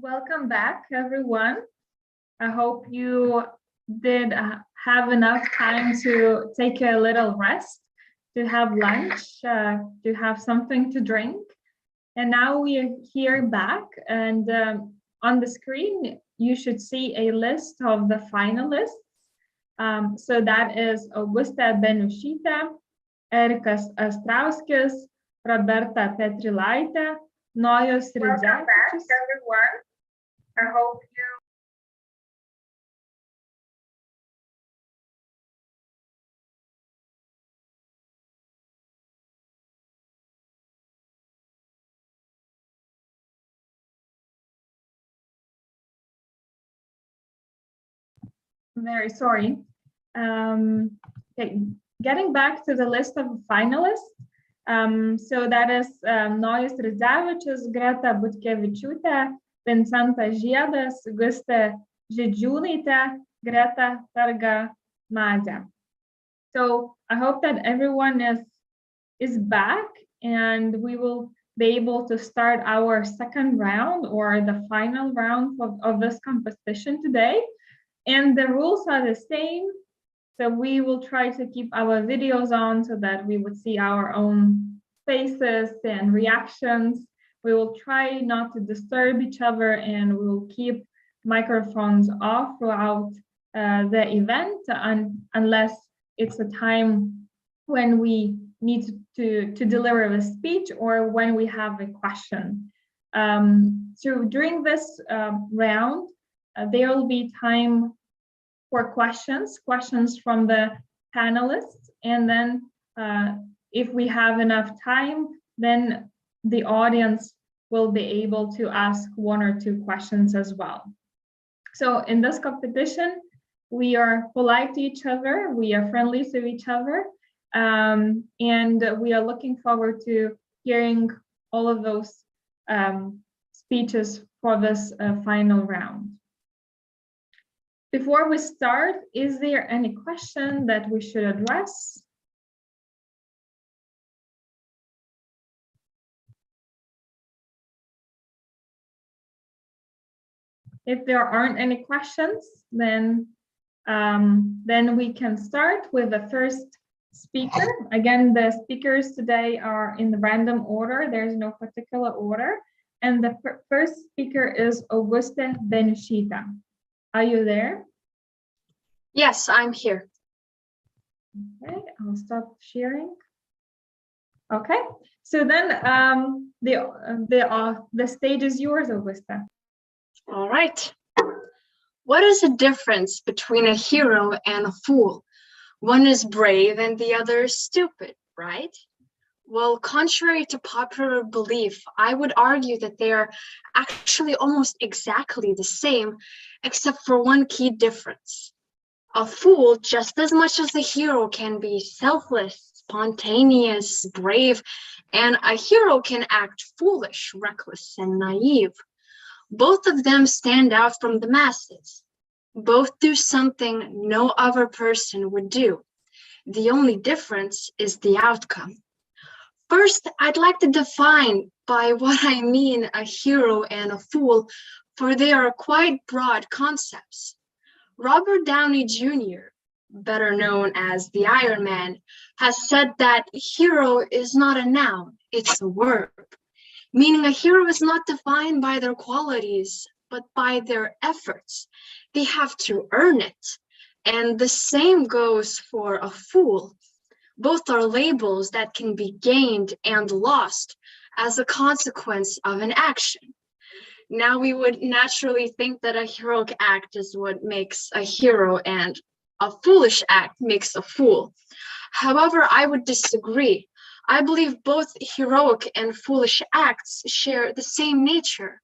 Welcome back, everyone. I hope you did have enough time to take a little rest, to have lunch, to have something to drink. And now we are here back, and on the screen, you should see a list of the finalists. So that is Augusta Benušytė, Erikas Astrauskis, Roberta Petrilaitė, Nojus Ridzevičius. Welcome back, everyone. I hope you. Very sorry. Okay, getting back to the list of finalists. So that is Nojus Ridzevičius, Greta Butkevičiūtė, Vincentas Žiedas, Gustė Židžiūnaitė, Greta Targa Madė. So I hope that everyone is back, and we will be able to start our second round, or the final round of this competition today. And the rules are the same. So we will try to keep our videos on so that we would see our own faces and reactions. We will try not to disturb each other, and we will keep microphones off throughout the event unless it's a time when we need to deliver a speech or when we have a question. So during this round, there will be time for questions from the panelists, and then if we have enough time, then the audience will be able to ask one or two questions as well. So in this competition, we are polite to each other, we are friendly to each other, and we are looking forward to hearing all of those speeches for this final round. Before we start, is there any question that we should address? If there aren't any questions, then we can start with the first speaker. Again, the speakers today are in the random order. There's no particular order. And the first speaker is Augusta Benušytė. Are you there? Yes, I'm here. Okay, I'll stop sharing. Okay, so then the stage is yours, Augusta. All right. What is the difference between a hero and a fool? One is brave and the other is stupid, right? Well, contrary to popular belief, I would argue that they are actually almost exactly the same, except for one key difference. A fool, just as much as a hero, can be selfless, spontaneous, brave, and a hero can act foolish, reckless, and naive. Both of them stand out from the masses. Both do something no other person would do. The only difference is the outcome. First, I'd like to define by what I mean a hero and a fool, for they are quite broad concepts. Robert Downey Jr., better known as the Iron Man, has said that hero is not a noun, it's a verb, meaning a hero is not defined by their qualities, but by their efforts. They have to earn it. And the same goes for a fool. Both are labels that can be gained and lost as a consequence of an action. Now, we would naturally think that a heroic act is what makes a hero and a foolish act makes a fool. However, I would disagree. I believe both heroic and foolish acts share the same nature.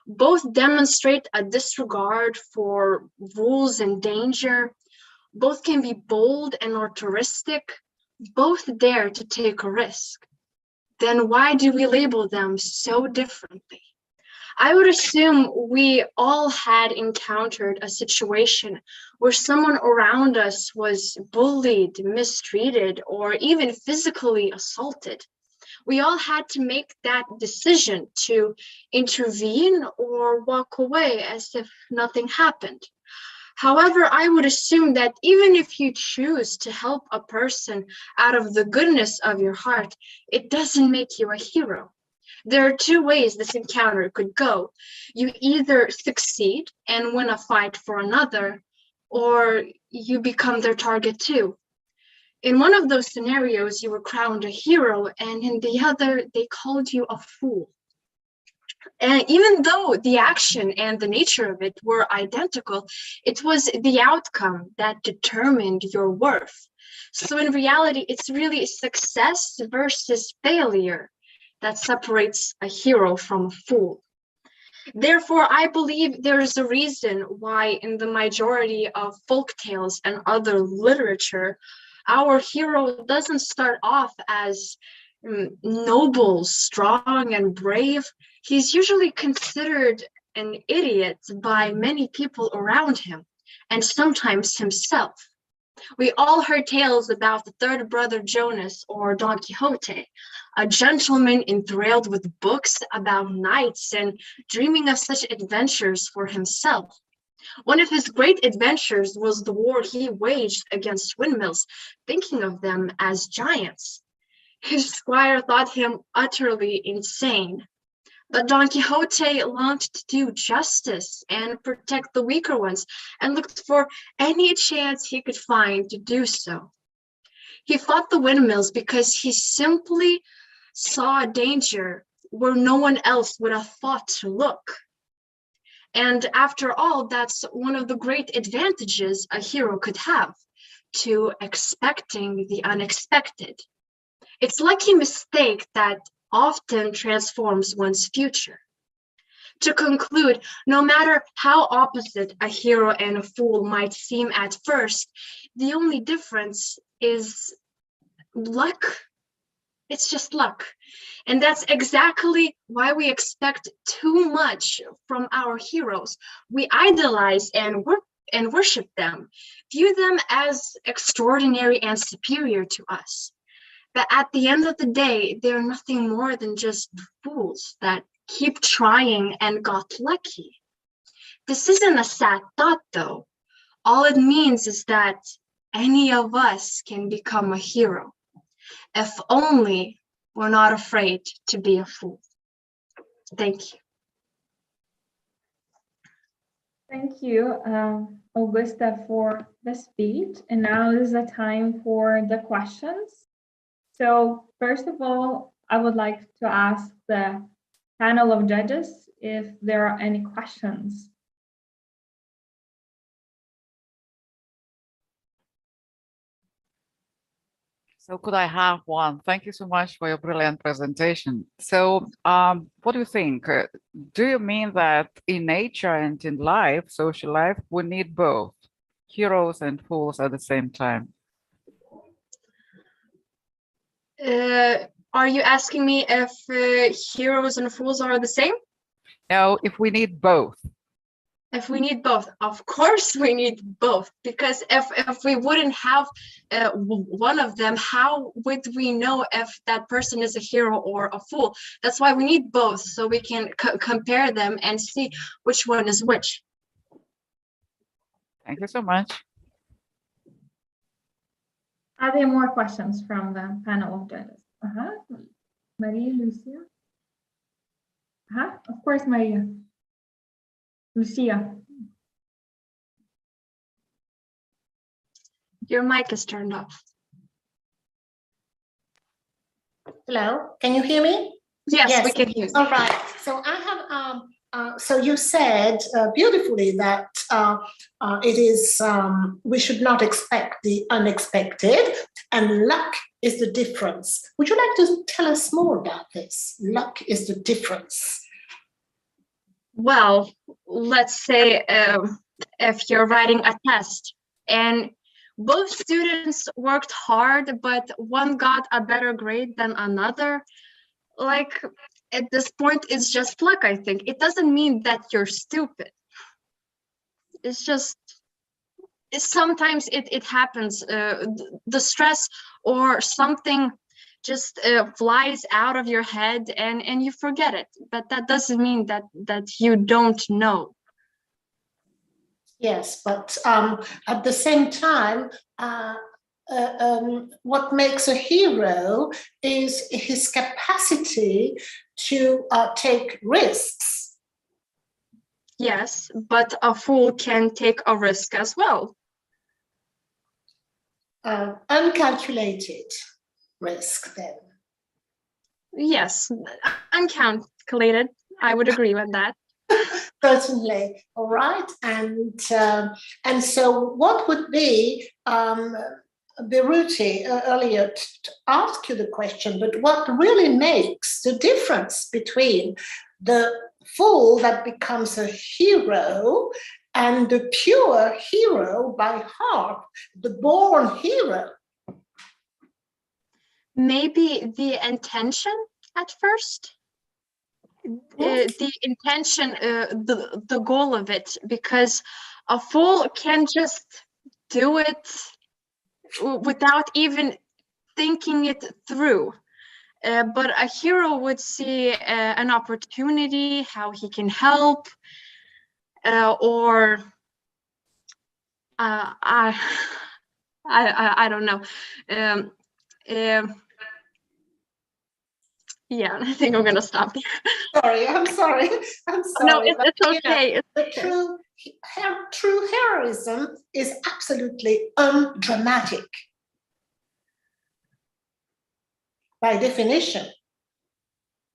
Both demonstrate a disregard for rules and danger. Both can be bold and altruistic. Both dare to take a risk. Then why do we label them so differently? I would assume we all had encountered a situation where someone around us was bullied, mistreated, or even physically assaulted. We all had to make that decision to intervene or walk away as if nothing happened. However, I would assume that even if you choose to help a person out of the goodness of your heart, it doesn't make you a hero. There are two ways this encounter could go. You either succeed and win a fight for another, or you become their target too. In one of those scenarios, you were crowned a hero, and in the other, they called you a fool. And even though the action and the nature of it were identical, it was the outcome that determined your worth. So in reality, it's really success versus failure that separates a hero from a fool. Therefore, I believe there is a reason why in the majority of folk tales and other literature, our hero doesn't start off as noble, strong, and brave. He's usually considered an idiot by many people around him, and sometimes himself. We all heard tales about the third brother Jonas or Don Quixote, a gentleman enthralled with books about knights and dreaming of such adventures for himself. One of his great adventures was the war he waged against windmills, thinking of them as giants. His squire thought him utterly insane. But Don Quixote longed to do justice and protect the weaker ones and looked for any chance he could find to do so. He fought the windmills because he simply saw danger where no one else would have thought to look. And after all, that's one of the great advantages a hero could have, to expecting the unexpected. It's lucky mistake that often transforms one's future. To conclude, no matter how opposite a hero and a fool might seem at first, the only difference is luck. It's just luck. And that's exactly why we expect too much from our heroes. We idolize and worship them, view them as extraordinary and superior to us. But at the end of the day, they're nothing more than just fools that keep trying and got lucky. This isn't a sad thought, though. All it means is that any of us can become a hero, if only we're not afraid to be a fool. Thank you. Thank you, Augusta, for the speech. And now is the time for the questions. So first of all, I would like to ask the panel of judges if there are any questions. So could I have one? Thank you so much for your brilliant presentation. So what do you think? Do you mean that in nature and in life, social life, we need both heroes and fools at the same time? Are you asking me if heroes and fools are the same? No, if we need both. If we need both, of course we need both, because if we wouldn't have one of them, how would we know if that person is a hero or a fool? That's why we need both, so we can compare them and see which one is which. Thank you so much. Are there more questions from the panel of judges? Maria, Lucia? Of course, Maria. Lucia. Your mic is turned off. Hello, can you hear me? Yes, we can hear you. All right. So I have, so you said beautifully that it is, we should not expect the unexpected, and luck is the difference. Would you like to tell us more about this? Luck is the difference. Well, let's say if you're writing a test and both students worked hard, but one got a better grade than another, like at this point, it's just luck, I think. It doesn't mean that you're stupid. It's just, sometimes it happens. The stress or something just flies out of your head and you forget it. But that doesn't mean that you don't know. Yes, but at the same time, what makes a hero is his capacity to take risks. Yes, but a fool can take a risk as well. Uncalculated risk, then. Yes, uncalculated. I would agree with that. Certainly. All right. And so what would be, Beruti earlier to ask you the question, but what really makes the difference between the fool that becomes a hero and the pure hero by heart, the born hero? Maybe the intention at first. The intention, the goal of it, because a fool can just do it without even thinking it through. But a hero would see an opportunity, how he can help, or I don't know. Yeah, I think I'm gonna stop there. I'm sorry. No, it's okay. The true heroism is absolutely undramatic by definition,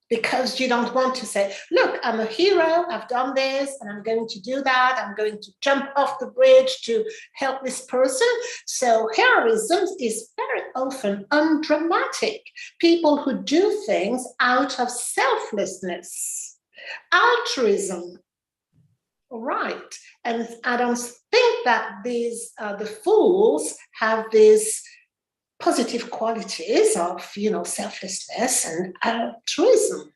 because you don't want to say, look, I'm a hero, I've done this, and I'm going to do that, I'm going to jump off the bridge to help this person. So heroism is very often undramatic. People who do things out of selflessness, altruism. All right. And I don't think that these the fools have these positive qualities of, selflessness and altruism.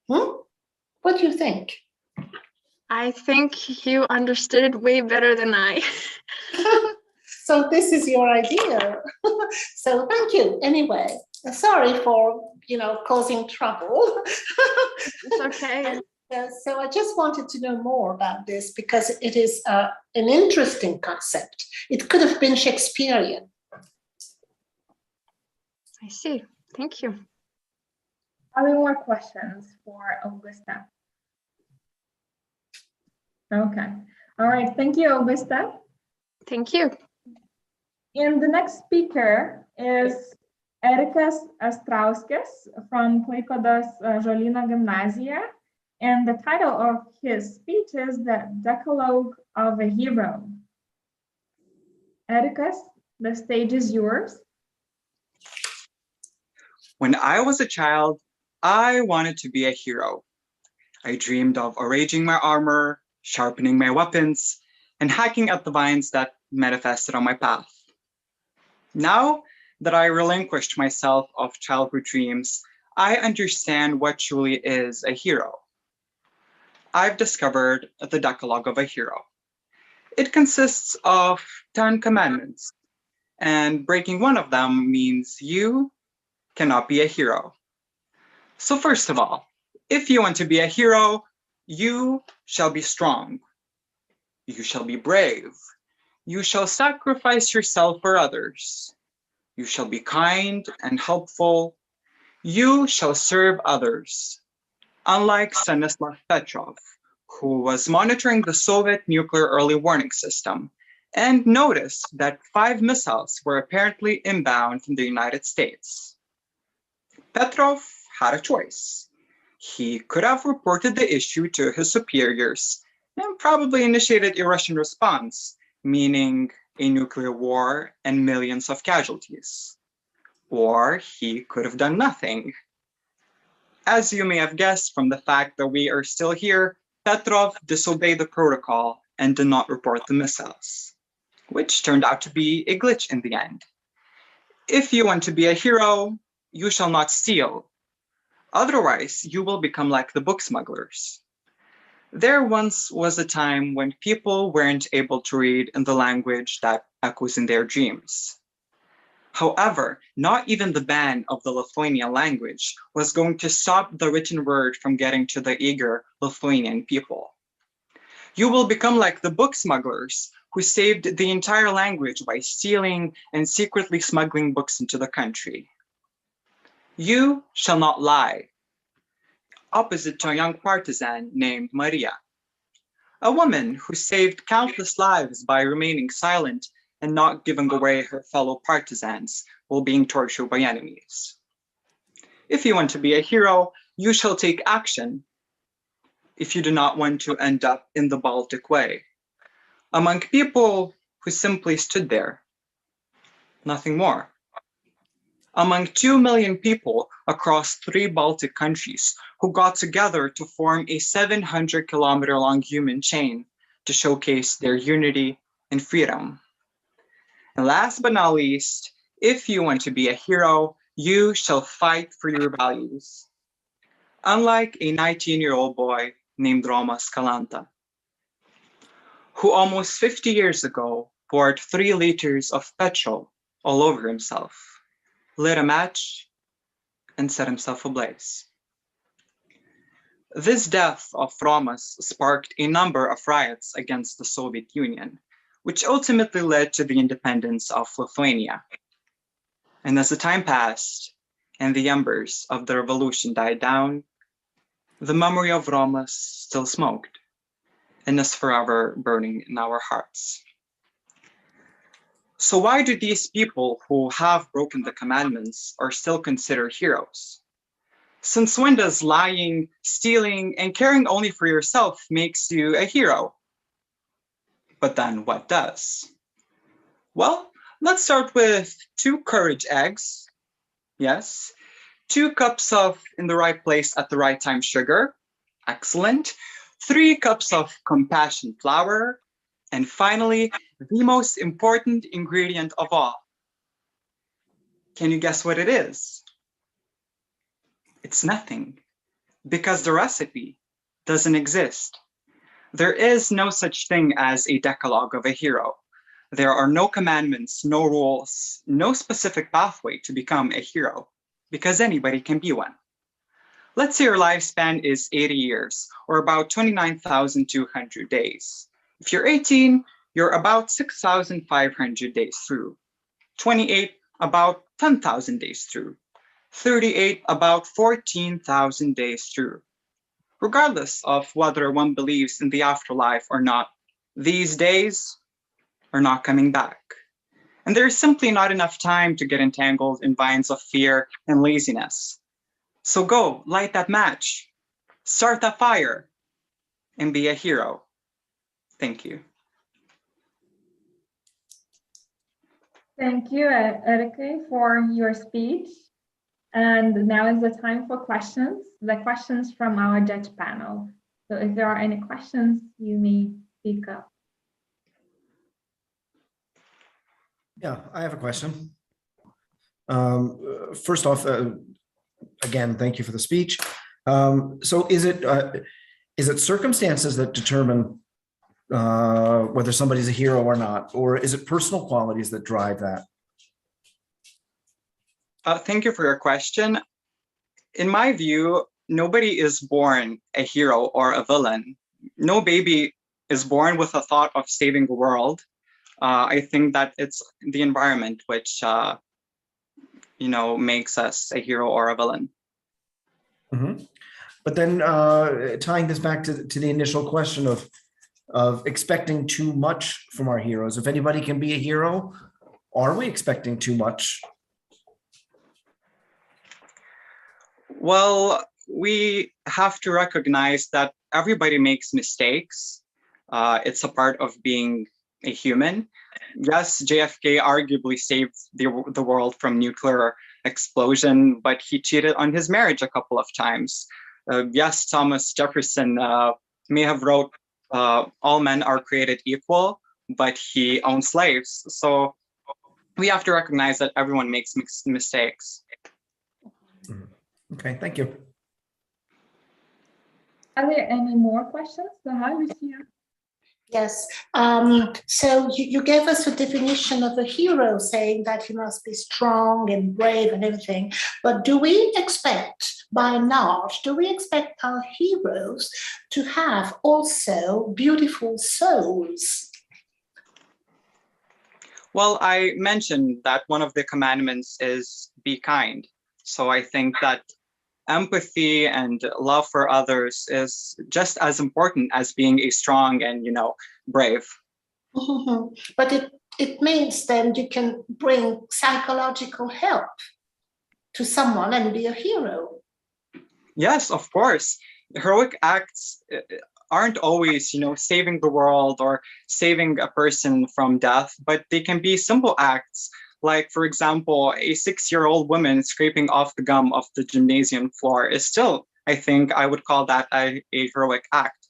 What do you think? I think you understood it way better than I. So this is your idea. So thank you. Anyway, sorry for, causing trouble. It's okay. So I just wanted to know more about this because it is an interesting concept. It could have been Shakespearean. I see. Thank you. Are there more questions for Augusta? Okay. All right. Thank you, Augusta. Thank you. And the next speaker is Erikas Astrauskis from Klaipėdos Žolyno Gymnasija. And the title of his speech is The Decalogue of a Hero. Erikas, the stage is yours. When I was a child, I wanted to be a hero. I dreamed of arranging my armor, sharpening my weapons, and hacking at the vines that manifested on my path. Now that I relinquished myself of childhood dreams, I understand what truly is a hero. I've discovered the Decalogue of a Hero. It consists of 10 commandments, and breaking one of them means you cannot be a hero. So first of all, if you want to be a hero, you shall be strong. You shall be brave. You shall sacrifice yourself for others. You shall be kind and helpful. You shall serve others. Unlike Stanislav Petrov, who was monitoring the Soviet nuclear early warning system and noticed that 5 missiles were apparently inbound from the United States. Petrov had a choice. He could have reported the issue to his superiors and probably initiated a Russian response, meaning a nuclear war and millions of casualties. Or he could have done nothing. As you may have guessed from the fact that we are still here, Petrov disobeyed the protocol and did not report the missiles, which turned out to be a glitch in the end. If you want to be a hero, you shall not steal. Otherwise, you will become like the book smugglers. There once was a time when people weren't able to read in the language that echoes in their dreams. However, not even the ban of the Lithuanian language was going to stop the written word from getting to the eager Lithuanian people. You will become like the book smugglers who saved the entire language by stealing and secretly smuggling books into the country. You shall not lie, opposite to a young partisan named Maria, a woman who saved countless lives by remaining silent and not giving away her fellow partisans while being tortured by enemies. If you want to be a hero, you shall take action. If you do not want to end up in the Baltic Way, among people who simply stood there, nothing more. Among 2 million people across 3 Baltic countries who got together to form a 700-kilometer-long human chain to showcase their unity and freedom. And last but not least, if you want to be a hero, you shall fight for your values. Unlike a 19-year-old boy named Romas Kalanta, who almost 50 years ago poured 3 liters of petrol all over himself, lit a match, and set himself ablaze. This death of Romas sparked a number of riots against the Soviet Union, which ultimately led to the independence of Lithuania. And as the time passed and the embers of the revolution died down, the memory of Romas still smoked and is forever burning in our hearts. So why do these people who have broken the commandments are still considered heroes? Since when does lying, stealing, and caring only for yourself makes you a hero? But then what does? Well, let's start with 2 courage eggs. Yes. 2 cups of in the right place at the right time sugar. Excellent. 3 cups of compassion flour. And finally, the most important ingredient of all. Can you guess what it is? It's nothing, because the recipe doesn't exist. There is no such thing as a decalogue of a hero. There are no commandments, no rules, no specific pathway to become a hero, because anybody can be one. Let's say your lifespan is 80 years, or about 29,200 days. If you're 18, you're about 6,500 days through. 28, about 10,000 days through. 38, about 14,000 days through. Regardless of whether one believes in the afterlife or not, these days are not coming back. And there is simply not enough time to get entangled in vines of fear and laziness. So go, light that match, start that fire, and be a hero. Thank you. Thank you, Erika, for your speech. And now is the time for questions, the questions from our judge panel. So if there are any questions, you may speak up. Yeah, I have a question. First off, again, thank you for the speech. So is it, is it circumstances that determine whether somebody's a hero or not, or is it personal qualities that drive that? Thank you for your question. In my view, nobody is born a hero or a villain. No baby is born with a thought of saving the world. I think that it's the environment which, makes us a hero or a villain. Mm-hmm. But then tying this back to the initial question of expecting too much from our heroes. If anybody can be a hero, are we expecting too much? Well, we have to recognize that everybody makes mistakes. It's a part of being a human. Yes, JFK arguably saved the world from nuclear explosion, but he cheated on his marriage a couple of times. Yes, Thomas Jefferson may have wrote all men are created equal, but he owned slaves. So we have to recognize that everyone makes mistakes. Okay, thank you. Are there any more questions? Lucia. Yes. So you gave us a definition of a hero, saying that he must be strong and brave and everything. But do we expect, by and large, our heroes to have also beautiful souls? Well, I mentioned that one of the commandments is be kind. So I think that empathy and love for others is just as important as being a strong and, brave. Mm-hmm. But it means then you can bring psychological help to someone and be a hero. Yes, of course. Heroic acts aren't always, saving the world or saving a person from death, but they can be simple acts. Like, for example, a 6-year-old woman scraping off the gum of the gymnasium floor is still, I think, I would call that a heroic act.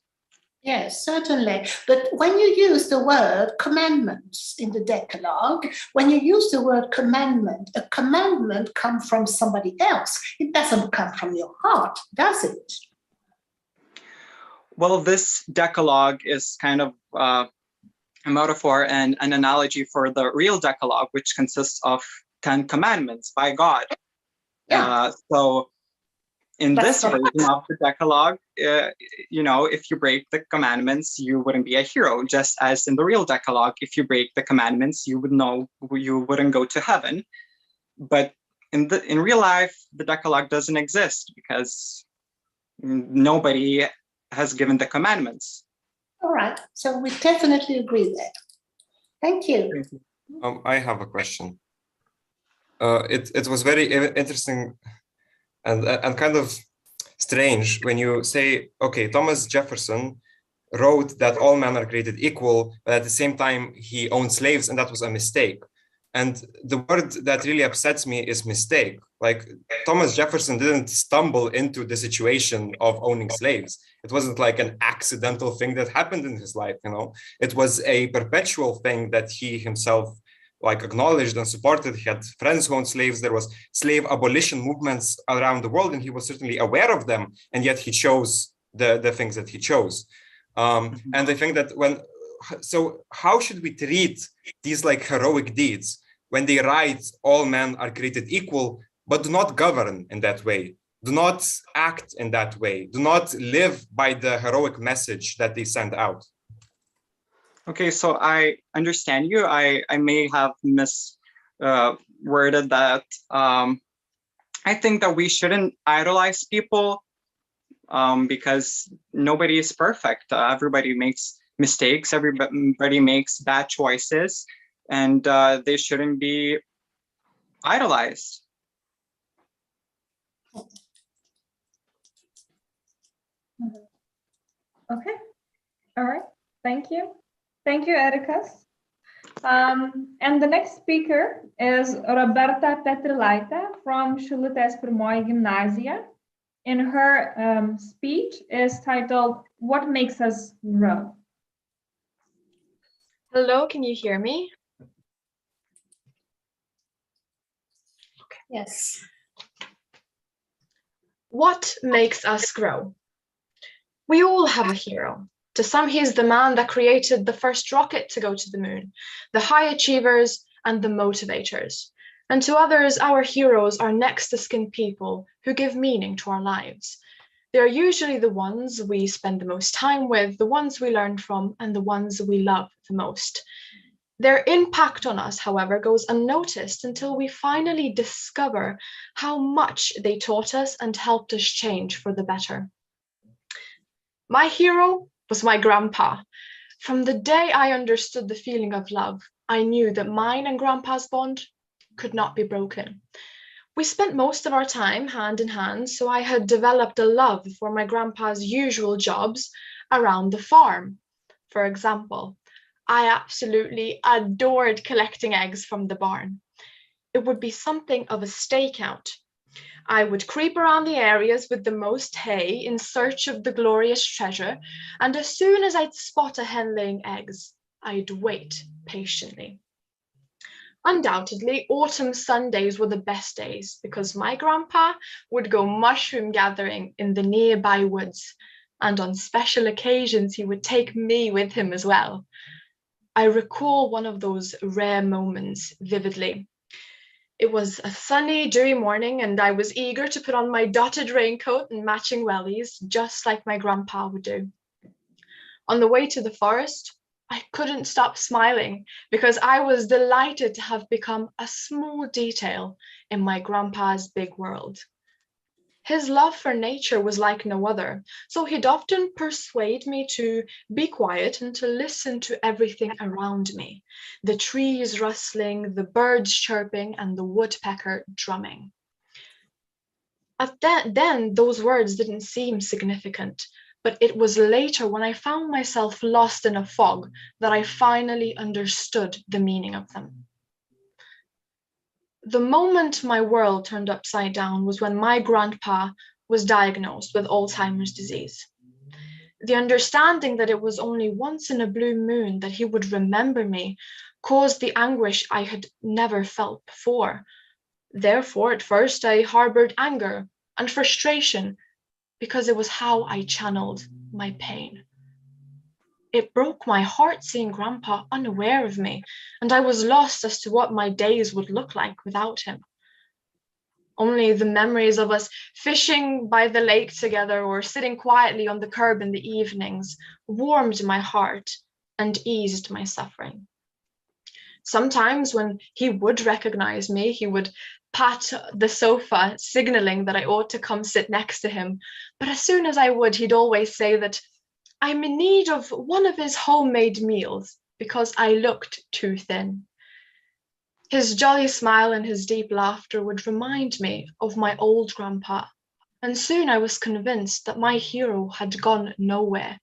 Yes, certainly. But when you use the word commandments in the Decalogue, when you use the word commandment, a commandment comes from somebody else. It doesn't come from your heart, does it? Well, this Decalogue is kind of a metaphor and an analogy for the real Decalogue, which consists of 10 commandments by God. Yeah. So in That's this version of the Decalogue, if you break the commandments, you wouldn't be a hero. Just as in the real Decalogue, if you break the commandments, you wouldn't go to heaven. But in real life, the Decalogue doesn't exist because nobody has given the commandments. All right. So we definitely agree there. Thank you. I have a question. It was very interesting and kind of strange when you say, okay, Thomas Jefferson wrote that all men are created equal, but at the same time he owned slaves, and that was a mistake. And the word that really upsets me is mistake. Like, Thomas Jefferson didn't stumble into the situation of owning slaves. It wasn't like an accidental thing that happened in his life, It was a perpetual thing that he himself acknowledged and supported. He had friends who owned slaves. There was slave abolition movements around the world, and he was certainly aware of them. And yet he chose the things that he chose. And I think that so how should we treat these heroic deeds when they write all men are created equal, but do not govern in that way, do not act in that way, do not live by the heroic message that they send out? Okay, so I understand you. I may have worded that. I think that we shouldn't idolize people because nobody is perfect. Everybody makes mistakes. Everybody makes bad choices, and they shouldn't be idolized. Okay. All right. Thank you. Thank you, Erikas. And the next speaker is Roberta Petrilaitė from Šilutės Pirmoji Gimnazija. And her speech is titled, "What Makes Us Grow?" Hello, can you hear me? Okay. Yes. What makes us grow? We all have a hero. To some, he's the man that created the first rocket to go to the moon, the high achievers and the motivators. And to others, our heroes are next to skin people who give meaning to our lives. They are usually the ones we spend the most time with, the ones we learn from, and the ones we love the most. Their impact on us, however, goes unnoticed until we finally discover how much they taught us and helped us change for the better. My hero was my grandpa. From the day I understood the feeling of love, I knew that mine and grandpa's bond could not be broken. We spent most of our time hand in hand, so I had developed a love for my grandpa's usual jobs around the farm. For example, I absolutely adored collecting eggs from the barn. It would be something of a stakeout. I would creep around the areas with the most hay in search of the glorious treasure, and as soon as I'd spot a hen laying eggs, I'd wait patiently. Undoubtedly, autumn Sundays were the best days because my grandpa would go mushroom gathering in the nearby woods, and on special occasions he would take me with him as well. I recall one of those rare moments vividly. It was a sunny, dewy morning, and I was eager to put on my dotted raincoat and matching wellies, just like my grandpa would do. On the way to the forest, I couldn't stop smiling because I was delighted to have become a small detail in my grandpa's big world. His love for nature was like no other, so he'd often persuade me to be quiet and to listen to everything around me, the trees rustling, the birds chirping, and the woodpecker drumming. Then those words didn't seem significant, but it was later when I found myself lost in a fog that I finally understood the meaning of them. The moment my world turned upside down was when my grandpa was diagnosed with Alzheimer's disease. The understanding that it was only once in a blue moon that he would remember me caused the anguish I had never felt before. Therefore, at first, I harbored anger and frustration because it was how I channeled my pain. It broke my heart seeing Grandpa unaware of me, and I was lost as to what my days would look like without him. Only the memories of us fishing by the lake together or sitting quietly on the curb in the evenings warmed my heart and eased my suffering. Sometimes when he would recognize me, he would pat the sofa, signaling that I ought to come sit next to him. But as soon as I would, he'd always say that I'm in need of one of his homemade meals because I looked too thin. His jolly smile and his deep laughter would remind me of my old grandpa, and soon I was convinced that my hero had gone nowhere.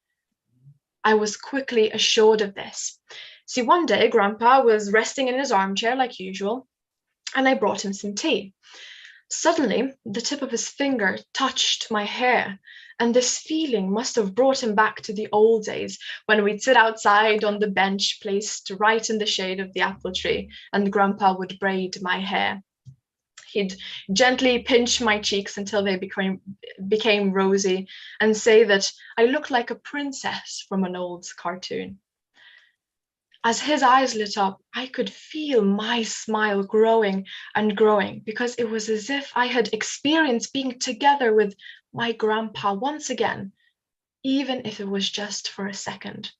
I was quickly assured of this. See, one day Grandpa was resting in his armchair like usual, and I brought him some tea. Suddenly, the tip of his finger touched my hair, and this feeling must have brought him back to the old days when we'd sit outside on the bench placed right in the shade of the apple tree, and Grandpa would braid my hair. He'd gently pinch my cheeks until they became rosy and say that I looked like a princess from an old cartoon. As his eyes lit up, I could feel my smile growing and growing because it was as if I had experienced being together with my grandpa once again, even if it was just for a second.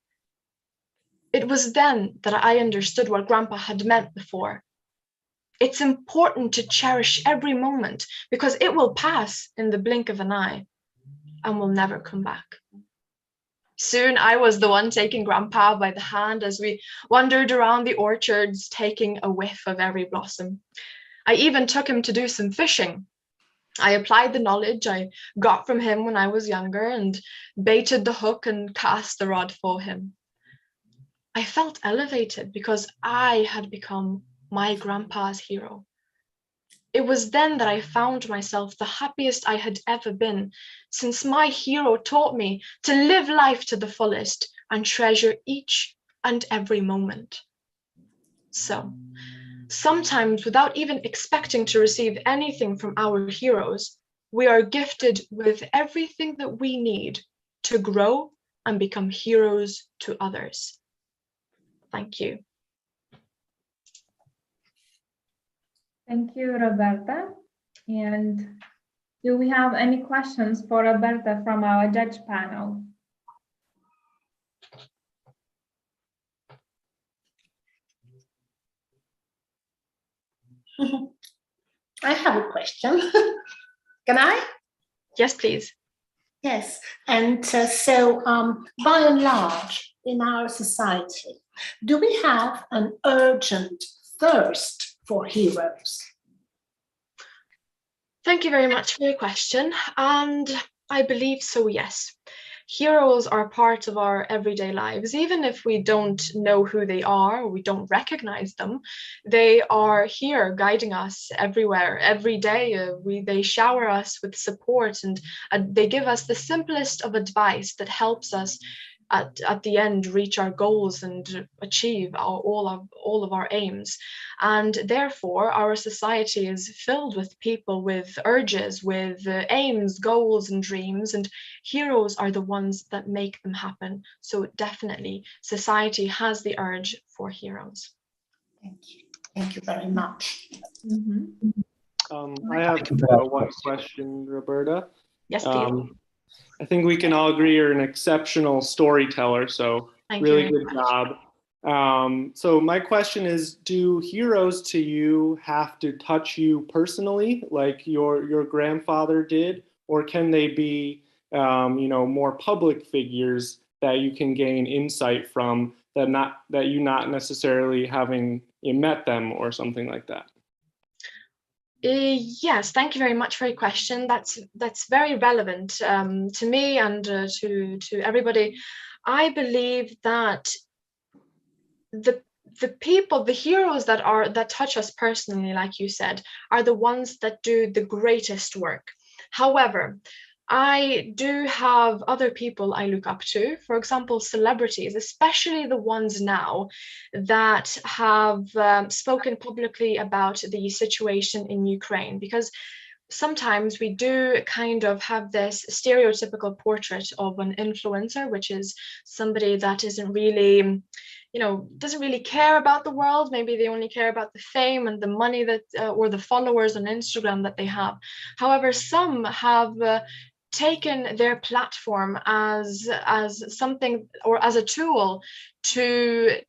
It was then that I understood what Grandpa had meant before. It's important to cherish every moment because it will pass in the blink of an eye and will never come back. Soon I was the one taking Grandpa by the hand as we wandered around the orchards, taking a whiff of every blossom. I even took him to do some fishing. I applied the knowledge I got from him when I was younger and baited the hook and cast the rod for him. I felt elevated because I had become my grandpa's hero. It was then that I found myself the happiest I had ever been, since my hero taught me to live life to the fullest and treasure each and every moment. So, sometimes without even expecting to receive anything from our heroes, we are gifted with everything that we need to grow and become heroes to others. Thank you. Thank you, Roberta. And do we have any questions for Roberta from our judge panel? I have a question. Can I? Yes, please. Yes. And by and large, in our society, do we have an urgent thirst for heroes? Thank you very much for your question. And I believe so, yes. Heroes are part of our everyday lives. Even if we don't know who they are, or we don't recognize them, they are here guiding us everywhere, every day. They shower us with support, and they give us the simplest of advice that helps us at the end reach our goals and achieve all of our aims. And therefore our society is filled with people with urges, with aims, goals and dreams, and heroes are the ones that make them happen. So definitely society has the urge for heroes. Thank you very much. I have one question, Roberta. Yes, please. I think we can all agree you're an exceptional storyteller, so really good job. So my question is, do heroes to you have to touch you personally, like your grandfather did, or can they be, more public figures that you can gain insight from that you not necessarily having met them or something like that? Yes, thank you very much for your question. That's very relevant to me and to everybody. I believe that the people, the heroes that touch us personally, like you said, are the ones that do the greatest work. However, I do have other people I look up to, for example, celebrities, especially the ones now that have spoken publicly about the situation in Ukraine, because sometimes we do kind of have this stereotypical portrait of an influencer, which is somebody that isn't really, doesn't really care about the world. Maybe they only care about the fame and the money that or the followers on Instagram that they have. However, some have taken their platform as something, or as a tool to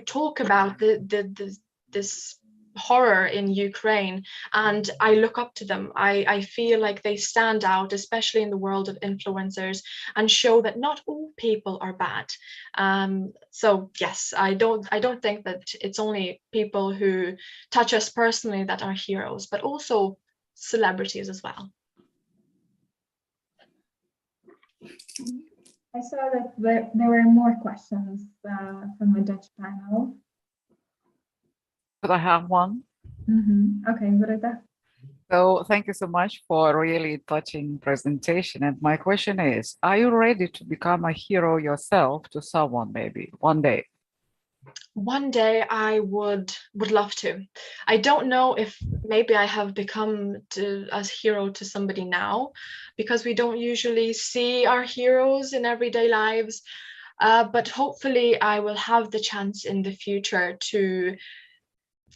talk about this horror in Ukraine, and I look up to them. I feel like they stand out, especially in the world of influencers, and show that not all people are bad. So yes, I don't think that it's only people who touch us personally that are heroes, but also celebrities as well. I saw that there were more questions from the judge panel. Could I have one? Okay, Greta. So thank you so much for a really touching presentation. And my question is, are you ready to become a hero yourself to someone maybe one day? One day I would love to. I don't know if maybe I have become as hero to somebody now, because we don't usually see our heroes in everyday lives. But hopefully I will have the chance in the future to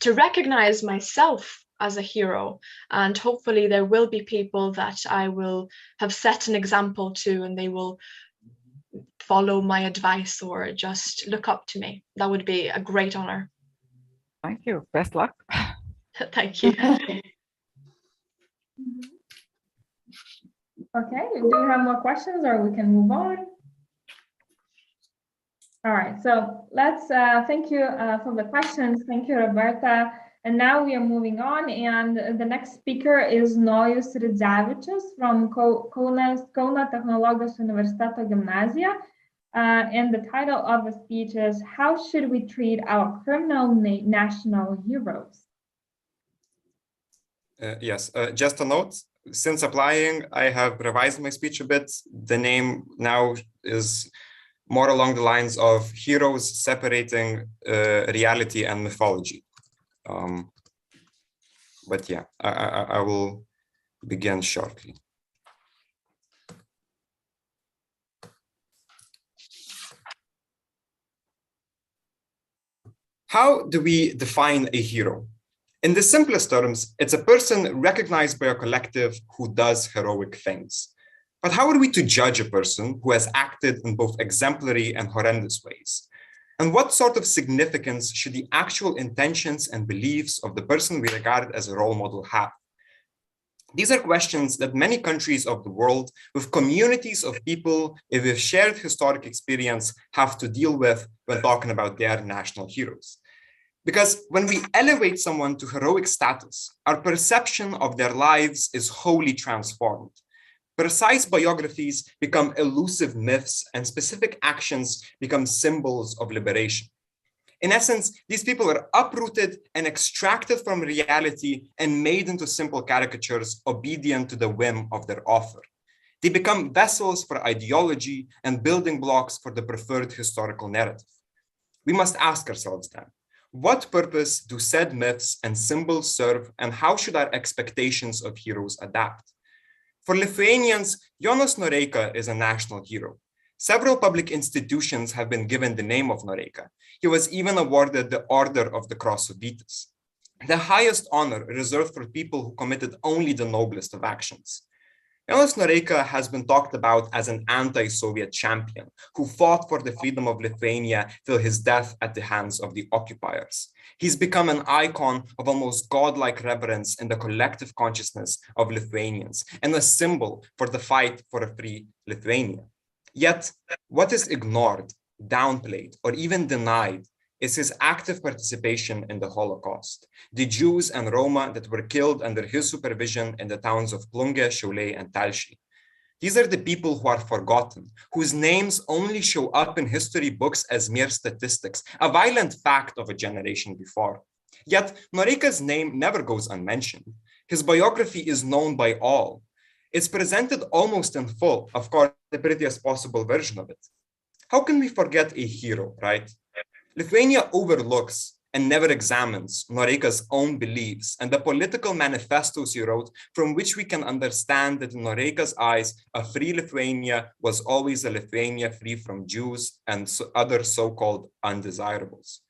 recognize myself as a hero, and hopefully there will be people that I will have set an example to, and they will follow my advice or just look up to me. That would be a great honor. Thank you. Best luck. Thank you. Okay, do you have more questions or we can move on? All right, so let's thank you for the questions. Thank you, Roberta. And now we are moving on, and the next speaker is Nojus Ridzevičius from Kauno Technologijos Universiteto Gimnazija. And the title of the speech is, how should we treat our criminal national heroes? Yes, just a note, since applying, I have revised my speech a bit. The name now is more along the lines of heroes separating reality and mythology. But yeah, I will begin shortly. How do we define a hero? In the simplest terms, it's a person recognized by a collective who does heroic things. But how are we to judge a person who has acted in both exemplary and horrendous ways? And what sort of significance should the actual intentions and beliefs of the person we regard as a role model have? These are questions that many countries of the world, with communities of people with shared historic experience, have to deal with when talking about their national heroes. Because when we elevate someone to heroic status, our perception of their lives is wholly transformed. Precise biographies become elusive myths, and specific actions become symbols of liberation. In essence, these people are uprooted and extracted from reality and made into simple caricatures obedient to the whim of their author. They become vessels for ideology and building blocks for the preferred historical narrative. We must ask ourselves then, what purpose do said myths and symbols serve, and how should our expectations of heroes adapt? For Lithuanians, Jonas Noreika is a national hero. Several public institutions have been given the name of Noreika. He was even awarded the Order of the Cross of Vytis, the highest honor reserved for people who committed only the noblest of actions. Jonas Noreika has been talked about as an anti-Soviet champion who fought for the freedom of Lithuania till his death at the hands of the occupiers. He's become an icon of almost godlike reverence in the collective consciousness of Lithuanians and a symbol for the fight for a free Lithuania. Yet, what is ignored, downplayed, or even denied is his active participation in the Holocaust, the Jews and Roma that were killed under his supervision in the towns of Plungė, Šiauliai, and Telšiai. These are the people who are forgotten, whose names only show up in history books as mere statistics, a violent fact of a generation before. Yet, Noreika's name never goes unmentioned. His biography is known by all. It's presented almost in full, of course, the prettiest possible version of it. How can we forget a hero, right? Lithuania overlooks and never examines Noreika's own beliefs and the political manifestos he wrote, from which we can understand that in Noreika's eyes, a free Lithuania was always a Lithuania free from Jews and other so-called undesirables.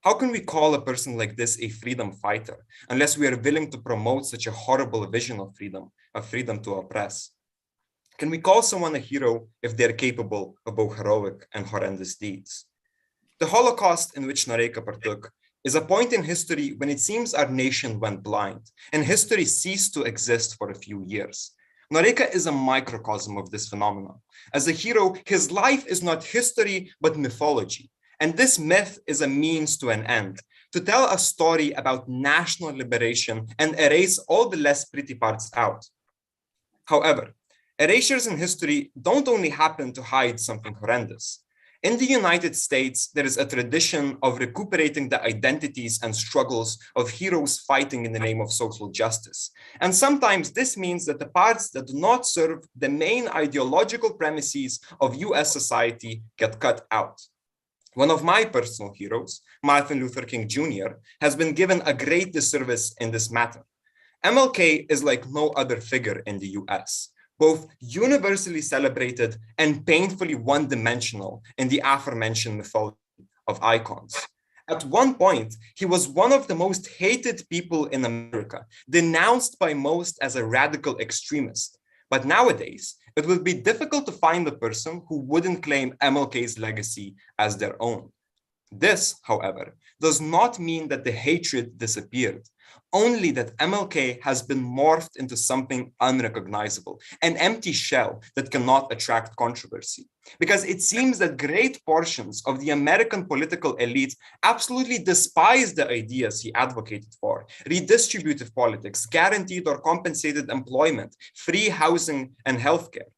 How can we call a person like this a freedom fighter unless we are willing to promote such a horrible vision of freedom to oppress? Can we call someone a hero if they're capable of both heroic and horrendous deeds? The Holocaust in which Noreika partook is a point in history when it seems our nation went blind and history ceased to exist for a few years. Noreika is a microcosm of this phenomenon. As a hero, his life is not history, but mythology. And this myth is a means to an end, to tell a story about national liberation and erase all the less pretty parts out. However, erasures in history don't only happen to hide something horrendous. In the United States, there is a tradition of recuperating the identities and struggles of heroes fighting in the name of social justice. And sometimes this means that the parts that do not serve the main ideological premises of US society get cut out. One of my personal heroes, Martin Luther King Jr., has been given a great disservice in this matter. MLK is like no other figure in the US, both universally celebrated and painfully one-dimensional in the aforementioned mythology of icons. At one point, he was one of the most hated people in America, denounced by most as a radical extremist. But nowadays, it will be difficult to find a person who wouldn't claim MLK's legacy as their own. This, however, does not mean that the hatred disappeared, only that MLK has been morphed into something unrecognizable, an empty shell that cannot attract controversy. Because it seems that great portions of the American political elite absolutely despise the ideas he advocated for: redistributive politics, guaranteed or compensated employment, free housing, and healthcare.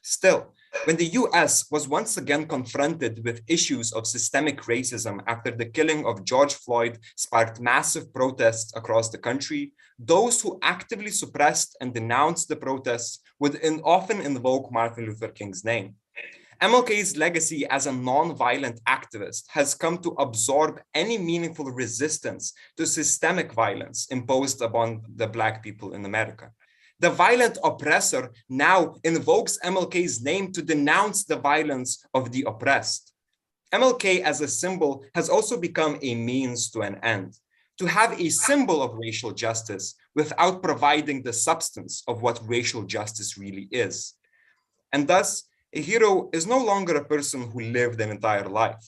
Still, when the US was once again confronted with issues of systemic racism after the killing of George Floyd sparked massive protests across the country, those who actively suppressed and denounced the protests would often invoke Martin Luther King's name. MLK's legacy as a non-violent activist has come to absorb any meaningful resistance to systemic violence imposed upon the Black people in America. The violent oppressor now invokes MLK's name to denounce the violence of the oppressed. MLK as a symbol has also become a means to an end. To have a symbol of racial justice without providing the substance of what racial justice really is. And thus, a hero is no longer a person who lived an entire life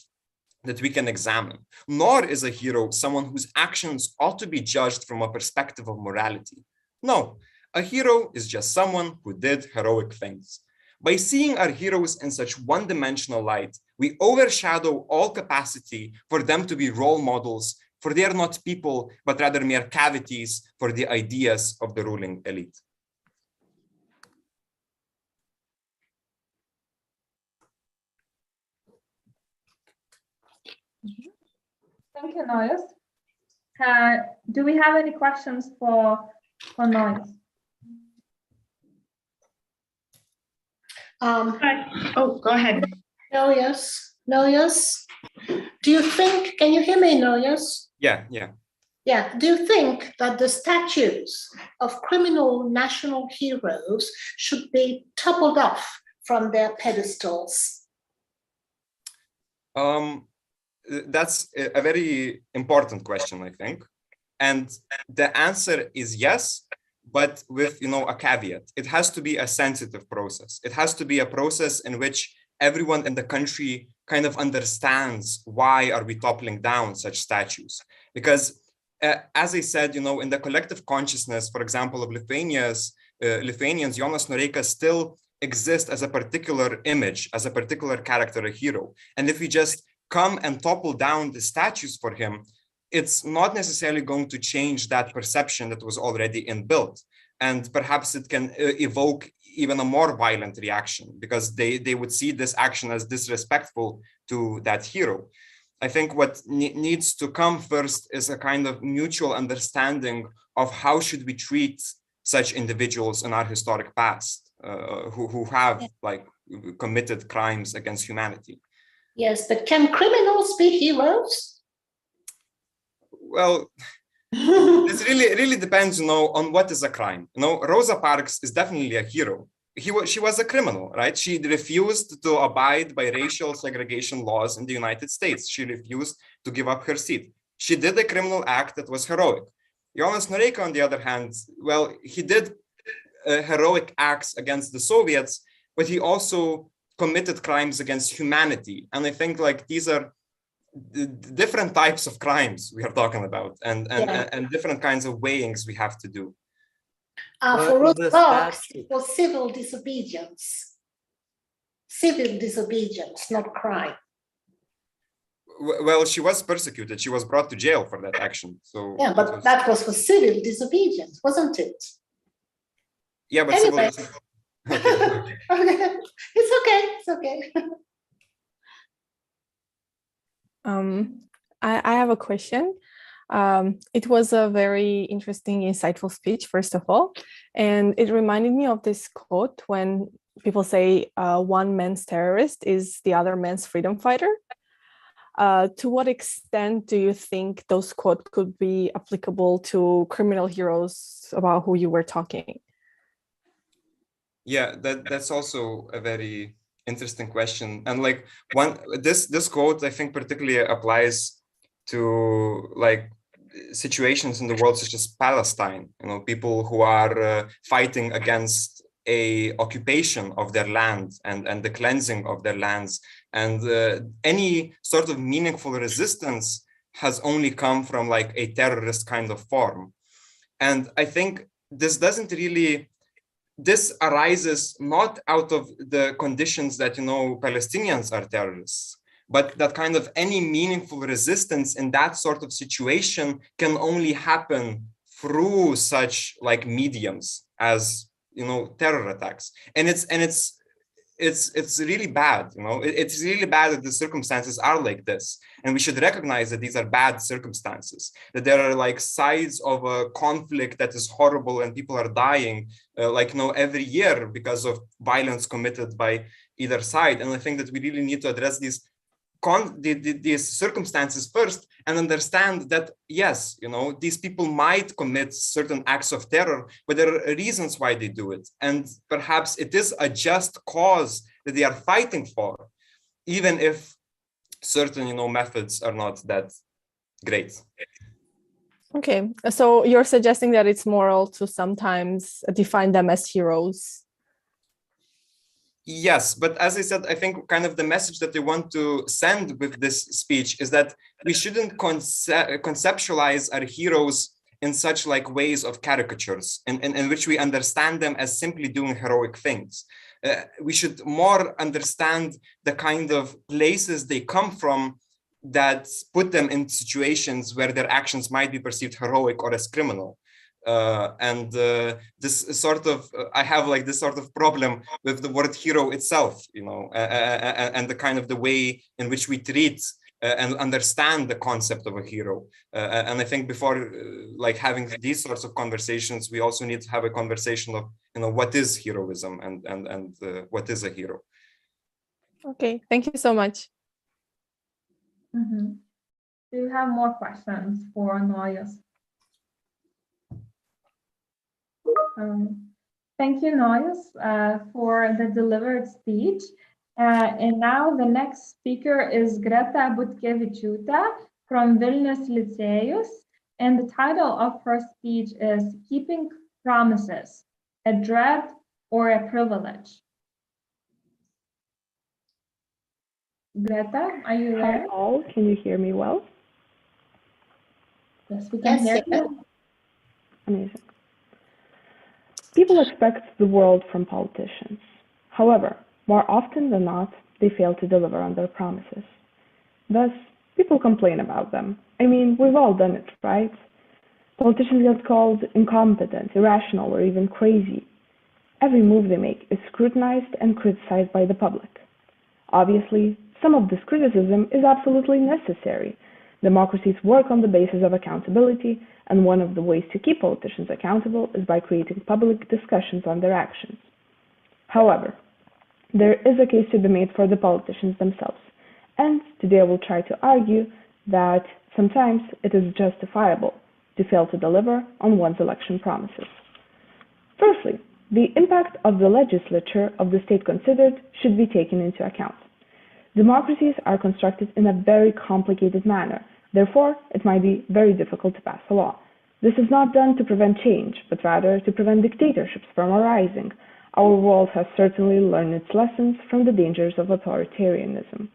that we can examine, nor is a hero someone whose actions ought to be judged from a perspective of morality. No, a hero is just someone who did heroic things. By seeing our heroes in such one-dimensional light, we overshadow all capacity for them to be role models, for they are not people, but rather mere cavities for the ideas of the ruling elite. Thank you, Noyes. Do we have any questions for Noyes? Oh, go ahead. Noyes, do you think, can you hear me, Noyes? Yeah. Yeah, do you think that the statues of criminal national heroes should be toppled off from their pedestals? That's a very important question, I think. And the answer is yes, but with a caveat. It has to be a sensitive process. It has to be a process in which everyone in the country kind of understands why are we toppling down such statues. Because as I said, in the collective consciousness, for example, of Lithuanians, Jonas Noreika still exists as a particular image, as a particular character, a hero. And if we just come and topple down the statues for him, it's not necessarily going to change that perception that was already inbuilt. And perhaps it can evoke even a more violent reaction because they would see this action as disrespectful to that hero. I think what needs to come first is a kind of mutual understanding of how should we treat such individuals in our historic past who have committed crimes against humanity. Yes, but can criminals be heroes? Well, this really depends, on what is a crime. Rosa Parks is definitely a hero. She was a criminal, right? She refused to abide by racial segregation laws in the United States. She refused to give up her seat. She did a criminal act that was heroic. Jonas Noreika, on the other hand, well, he did heroic acts against the Soviets, but he also committed crimes against humanity. And I think these are the different types of crimes we are talking about and different kinds of weighings we have to do. For Rosa Parks, it was civil disobedience. Civil disobedience, not crime. Well, she was persecuted. She was brought to jail for that action. So yeah, but that was for civil disobedience, wasn't it? Yeah, but anyway. Civil Okay. It's okay. I have a question. It was a very interesting, insightful speech, first of all. And it reminded me of this quote when people say one man's terrorist is the other man's freedom fighter. To what extent do you think those quotes could be applicable to criminal heroes about who you were talking? Yeah, that's also a very interesting question. And this quote, I think, particularly applies to situations in the world such as Palestine, people who are fighting against a occupation of their land and the cleansing of their lands. And any sort of meaningful resistance has only come from a terrorist kind of form. And I think this arises not out of the conditions that, Palestinians are terrorists, but that kind of any meaningful resistance in that sort of situation can only happen through such mediums as, terror attacks. And it's really bad, it's really bad that the circumstances are like this. And we should recognize that these are bad circumstances, that there are sides of a conflict that is horrible and people are dying every year because of violence committed by either side. And I think that we really need to address these circumstances first and understand that, yes, these people might commit certain acts of terror, but there are reasons why they do it. And perhaps it is a just cause that they are fighting for, even if certain, methods are not that great. Okay, so you're suggesting that it's moral to sometimes define them as heroes. Yes, but as I said, I think kind of the message that they want to send with this speech is that we shouldn't conceptualize our heroes in such like ways of caricatures, in which we understand them as simply doing heroic things. We should more understand the kind of places they come from that put them in situations where their actions might be perceived heroic or as criminal. This sort of, I have like this sort of problem with the word hero itself, and the kind of the way in which we treat and understand the concept of a hero. And I think before like having these sorts of conversations, we also need to have a conversation of, what is heroism and what is a hero. Okay, thank you so much. Do you have more questions for Noyes? Thank you, Noyes, for the delivered speech. And now the next speaker is Greta Butkevičiūtė from Vilnius Licėjus. And the title of her speech is Keeping Promises, a Dread or a Privilege. Greta, are you there? Hi all, can you hear me well? Yes, we can hear you. Amazing. People expect the world from politicians. However, more often than not, they fail to deliver on their promises. Thus, people complain about them. I mean, we've all done it, right? Politicians get called incompetent, irrational, or even crazy. Every move they make is scrutinized and criticized by the public. Obviously, some of this criticism is absolutely necessary. Democracies work on the basis of accountability, and one of the ways to keep politicians accountable is by creating public discussions on their actions. However, there is a case to be made for the politicians themselves, and today I will try to argue that sometimes it is justifiable to fail to deliver on one's election promises. Firstly, the impact of the legislature of the state considered should be taken into account. Democracies are constructed in a very complicated manner. Therefore, it might be very difficult to pass a law. This is not done to prevent change, but rather to prevent dictatorships from arising. Our world has certainly learned its lessons from the dangers of authoritarianism.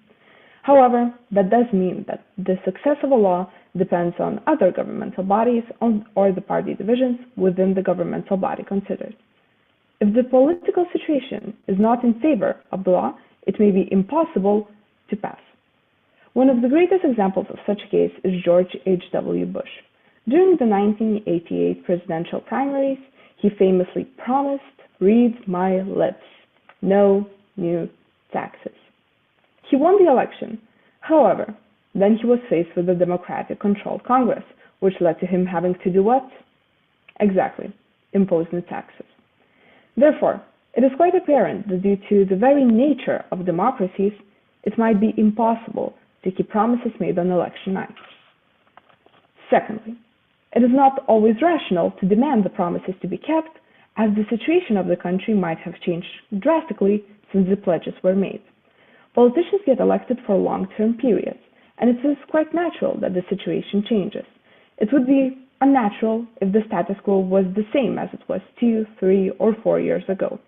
However, that does mean that the success of a law depends on other governmental bodies or the party divisions within the governmental body considered. If the political situation is not in favor of the law, it may be impossible to pass. One of the greatest examples of such a case is George H.W. Bush. During the 1988 presidential primaries, he famously promised, read my lips, no new taxes. He won the election. However, then he was faced with a Democratic-controlled Congress, which led to him having to do what? Exactly, impose new taxes. Therefore, it is quite apparent that due to the very nature of democracies, it might be impossible to keep promises made on election night. Secondly, it is not always rational to demand the promises to be kept, as the situation of the country might have changed drastically since the pledges were made. Politicians get elected for long-term periods, and it is quite natural that the situation changes. It would be unnatural if the status quo was the same as it was 2, 3, or 4 years ago.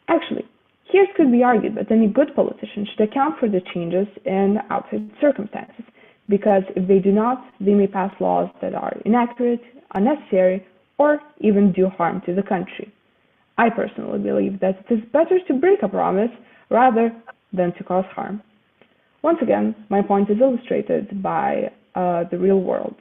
Actually, here it could be argued that any good politician should account for the changes in outside circumstances, because if they do not, they may pass laws that are inaccurate, unnecessary, or even do harm to the country. I personally believe that it is better to break a promise rather than to cause harm. Once again, my point is illustrated by the real world.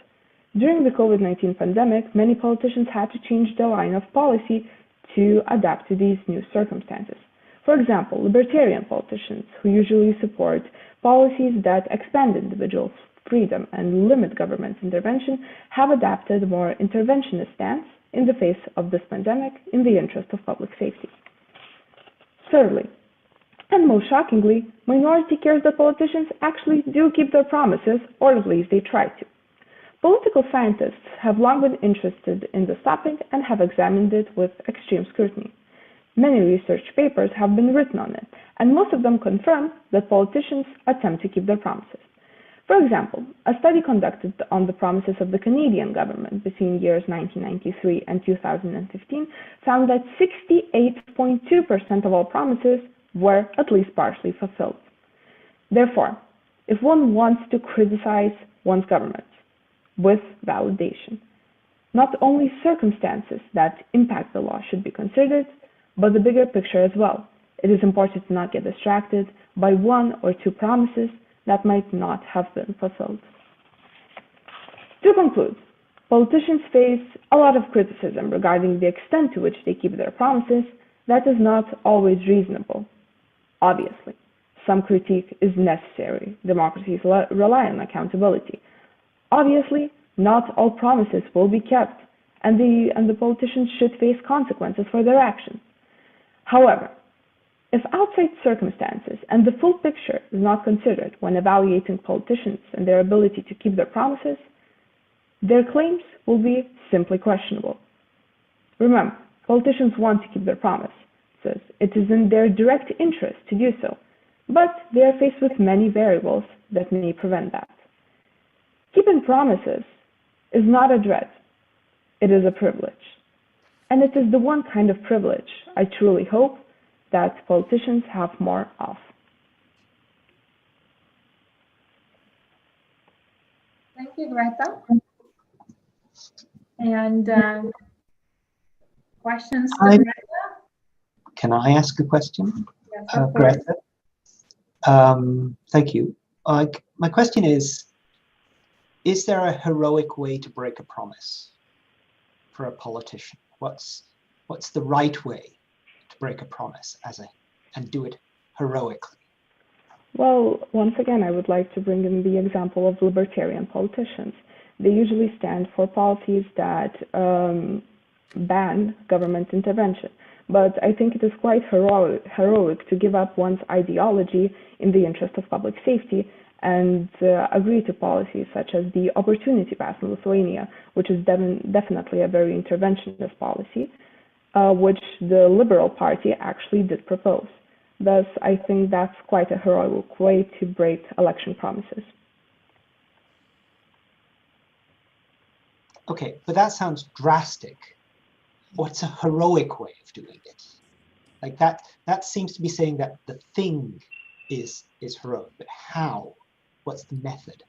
During the COVID-19 pandemic, many politicians had to change their line of policy to adapt to these new circumstances. For example, libertarian politicians who usually support policies that expand individual freedom and limit government intervention have adapted a more interventionist stance in the face of this pandemic in the interest of public safety. Thirdly, and most shockingly, minority cares that politicians actually do keep their promises, or at least they try to. Political scientists have long been interested in this topic and have examined it with extreme scrutiny. Many research papers have been written on it, and most of them confirm that politicians attempt to keep their promises. For example, a study conducted on the promises of the Canadian government between years 1993 and 2015 found that 68.2% of all promises were at least partially fulfilled. Therefore, if one wants to criticize one's government with validation, not only circumstances that impact the law should be considered, but the bigger picture as well. It is important to not get distracted by one or two promises that might not have been fulfilled. To conclude, politicians face a lot of criticism regarding the extent to which they keep their promises. That is not always reasonable. Obviously, some critique is necessary. Democracies rely on accountability. Obviously, not all promises will be kept, and the politicians should face consequences for their actions. However, if outside circumstances and the full picture is not considered when evaluating politicians and their ability to keep their promises, their claims will be simply questionable. Remember, politicians want to keep their promises. It is in their direct interest to do so, but they are faced with many variables that may prevent that. Keeping promises is not a dread, it is a privilege. And it is the one kind of privilege I truly hope that politicians have more of. Thank you, Greta. And questions for Greta? Can I ask a question? Yes, of course. Greta? Thank you. My question is there a heroic way to break a promise for a politician? What's the right way to break a promise and do it heroically? Well, once again, I would like to bring in the example of libertarian politicians. They usually stand for policies that ban government intervention. But I think it is quite heroic to give up one's ideology in the interest of public safety and agree to policies such as the Opportunity Pass in Lithuania, which is definitely a very interventionist policy, which the Liberal Party actually did propose. Thus, I think that's quite a heroic way to break election promises. Okay, but that sounds drastic. What's a heroic way of doing it? Like that seems to be saying that the thing is heroic, but how? What's the method?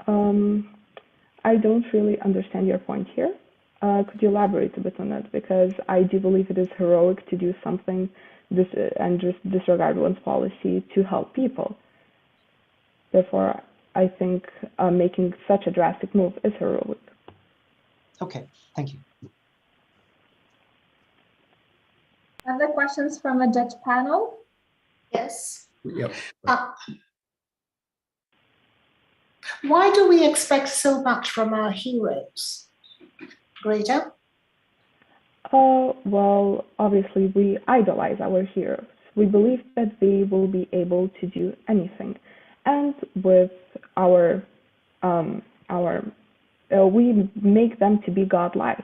I don't really understand your point here. Could you elaborate a bit on that? Because I do believe it is heroic to do something and just disregard one's policy to help people. Therefore, I think making such a drastic move is heroic. Okay, thank you. Other questions from the judge panel? Yes. Yep. Why do we expect so much from our heroes? Greta? Well, obviously we idolize our heroes. We believe that they will be able to do anything. And with we make them to be godlike.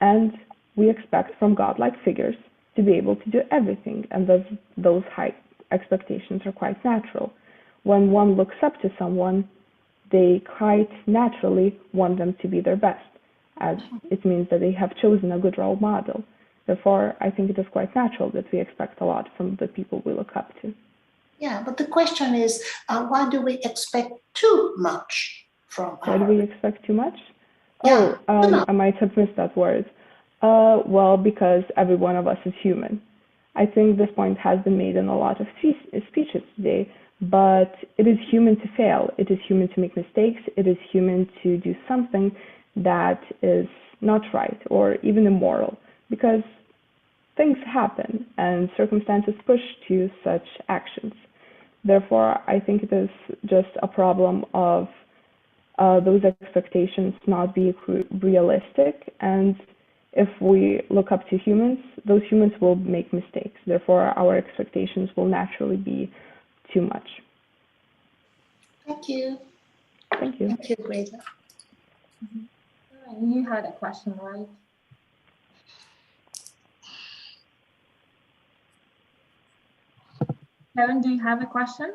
And we expect from godlike figures to be able to do everything. And those high expectations are quite natural. When one looks up to someone, they quite naturally want them to be their best, as it means that they have chosen a good role model. Therefore, I think it is quite natural that we expect a lot from the people we look up to. Yeah, but the question is, why do we expect too much from Why do we expect too much? Yeah, I might have missed that word. Well, because every one of us is human. I think this point has been made in a lot of speeches today, but it is human to fail. It is human to make mistakes. It is human to do something that is not right or even immoral, because things happen and circumstances push to such actions. Therefore, I think it is just a problem of those expectations not being realistic. And if we look up to humans, those humans will make mistakes. Therefore, our expectations will naturally be too much. Thank you. Thank you. Thank you, Greta. You had a question, right? Kevin, do you have a question?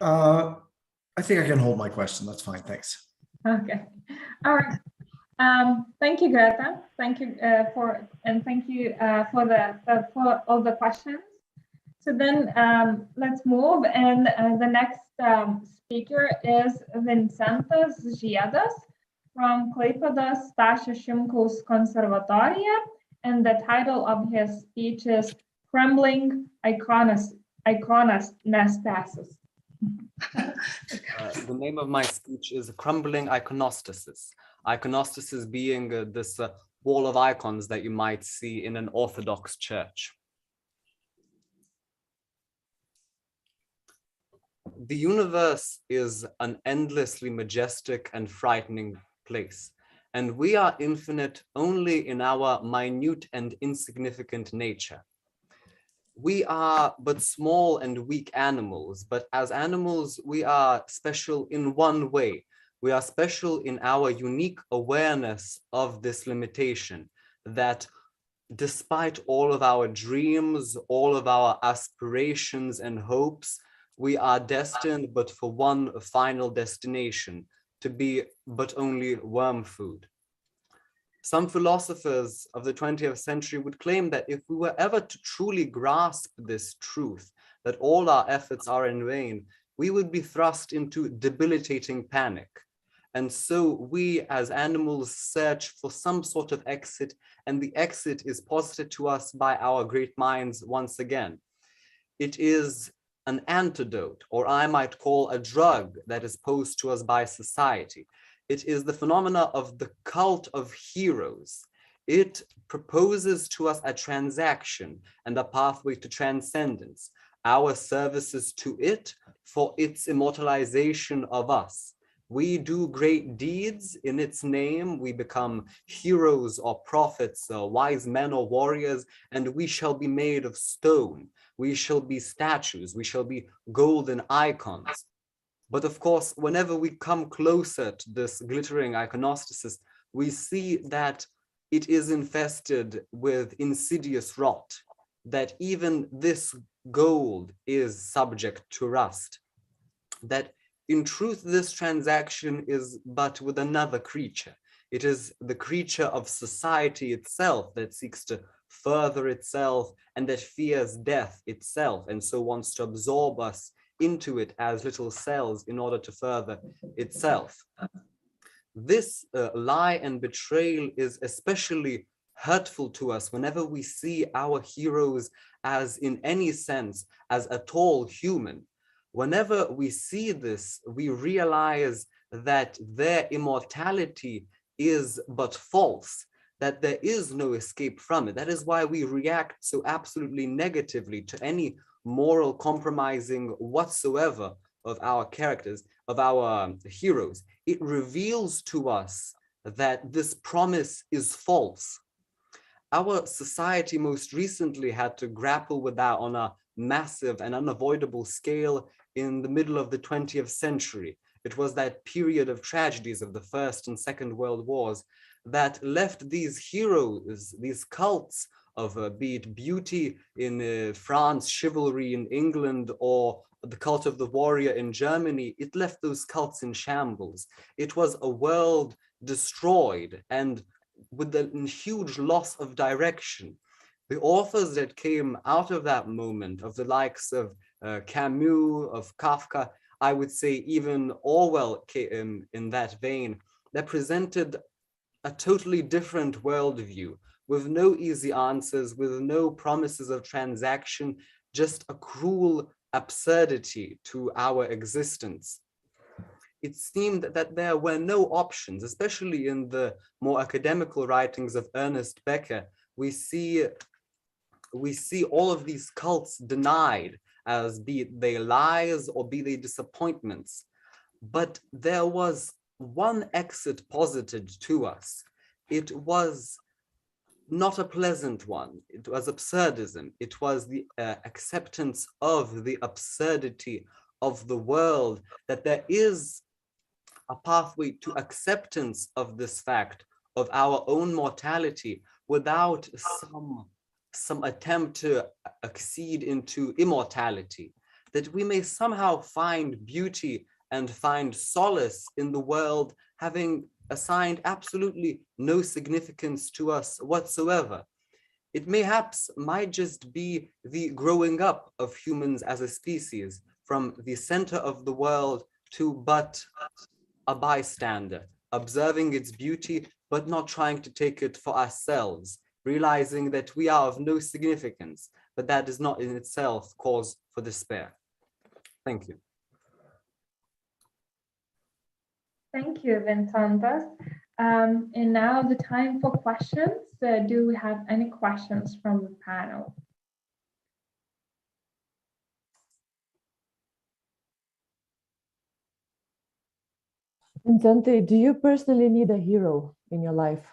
I think I can hold my question. That's fine. Thanks. Okay. All right. Thank you, Greta. Thank you thank you for all the questions. So then let's move, and the next speaker is Vincentas Žiedas from Klaipeda Stasio Šimkaus Konservatorija, and the title of his speech is Crumbling Iconostasis. The name of my speech is Crumbling Iconostasis. Iconostasis being this wall of icons that you might see in an Orthodox church. The universe is an endlessly majestic and frightening place, and we are infinite only in our minute and insignificant nature. We are but small and weak animals, but as animals, we are special in one way. We are special in our unique awareness of this limitation, that despite all of our dreams, all of our aspirations and hopes, we are destined but for one final destination, to be but only worm food. Some philosophers of the 20th century would claim that if we were ever to truly grasp this truth, that all our efforts are in vain, we would be thrust into debilitating panic. And so we as animals search for some sort of exit, and the exit is posited to us by our great minds once again. It is an antidote, or I might call a drug, that is posed to us by society. It is the phenomena of the cult of heroes. It proposes to us a transaction and a pathway to transcendence, our services to it for its immortalization of us. We do great deeds in its name, we become heroes or prophets or wise men or warriors, and we shall be made of stone. We shall be statues, we shall be golden icons. But of course, whenever we come closer to this glittering iconostasis, we see that it is infested with insidious rot, that even this gold is subject to rust, that in truth, this transaction is but with another creature. It is the creature of society itself that seeks to further itself and that fears death itself, and so wants to absorb us into it as little cells in order to further itself. This lie and betrayal is especially hurtful to us whenever we see our heroes as, in any sense, as at all human. Whenever we see this, we realize that their immortality is but false, that there is no escape from it. That is why we react so absolutely negatively to any moral compromising whatsoever of our characters, of our heroes. It reveals to us that this promise is false. Our society most recently had to grapple with that on a massive and unavoidable scale in the middle of the 20th century. It was that period of tragedies of the First and Second World Wars that left these heroes, these cults of be it beauty in France, chivalry in England, or the cult of the warrior in Germany. It left those cults in shambles. It was a world destroyed and with a huge loss of direction. The authors that came out of that moment, of the likes of Camus, of Kafka, I would say even Orwell came in that vein, that presented a totally different worldview, with no easy answers, with no promises of transaction, just a cruel absurdity to our existence. It seemed that there were no options, especially in the more academical writings of Ernest Becker. We see all of these cults denied, as be they lies or be they disappointments. But there was one exit posited to us. It was not a pleasant one. It was absurdism. It was the acceptance of the absurdity of the world, that there is a pathway to acceptance of this fact of our own mortality without some some attempt to accede into immortality, that we may somehow find beauty and find solace in the world having assigned absolutely no significance to us whatsoever. It mayhaps might just be the growing up of humans as a species from the center of the world to but a bystander, observing its beauty, but not trying to take it for ourselves, realizing that we are of no significance, but that is not in itself cause for despair. Thank you. Thank you, Vincentas. And now the time for questions. Do we have any questions from the panel? Vincente, do you personally need a hero in your life?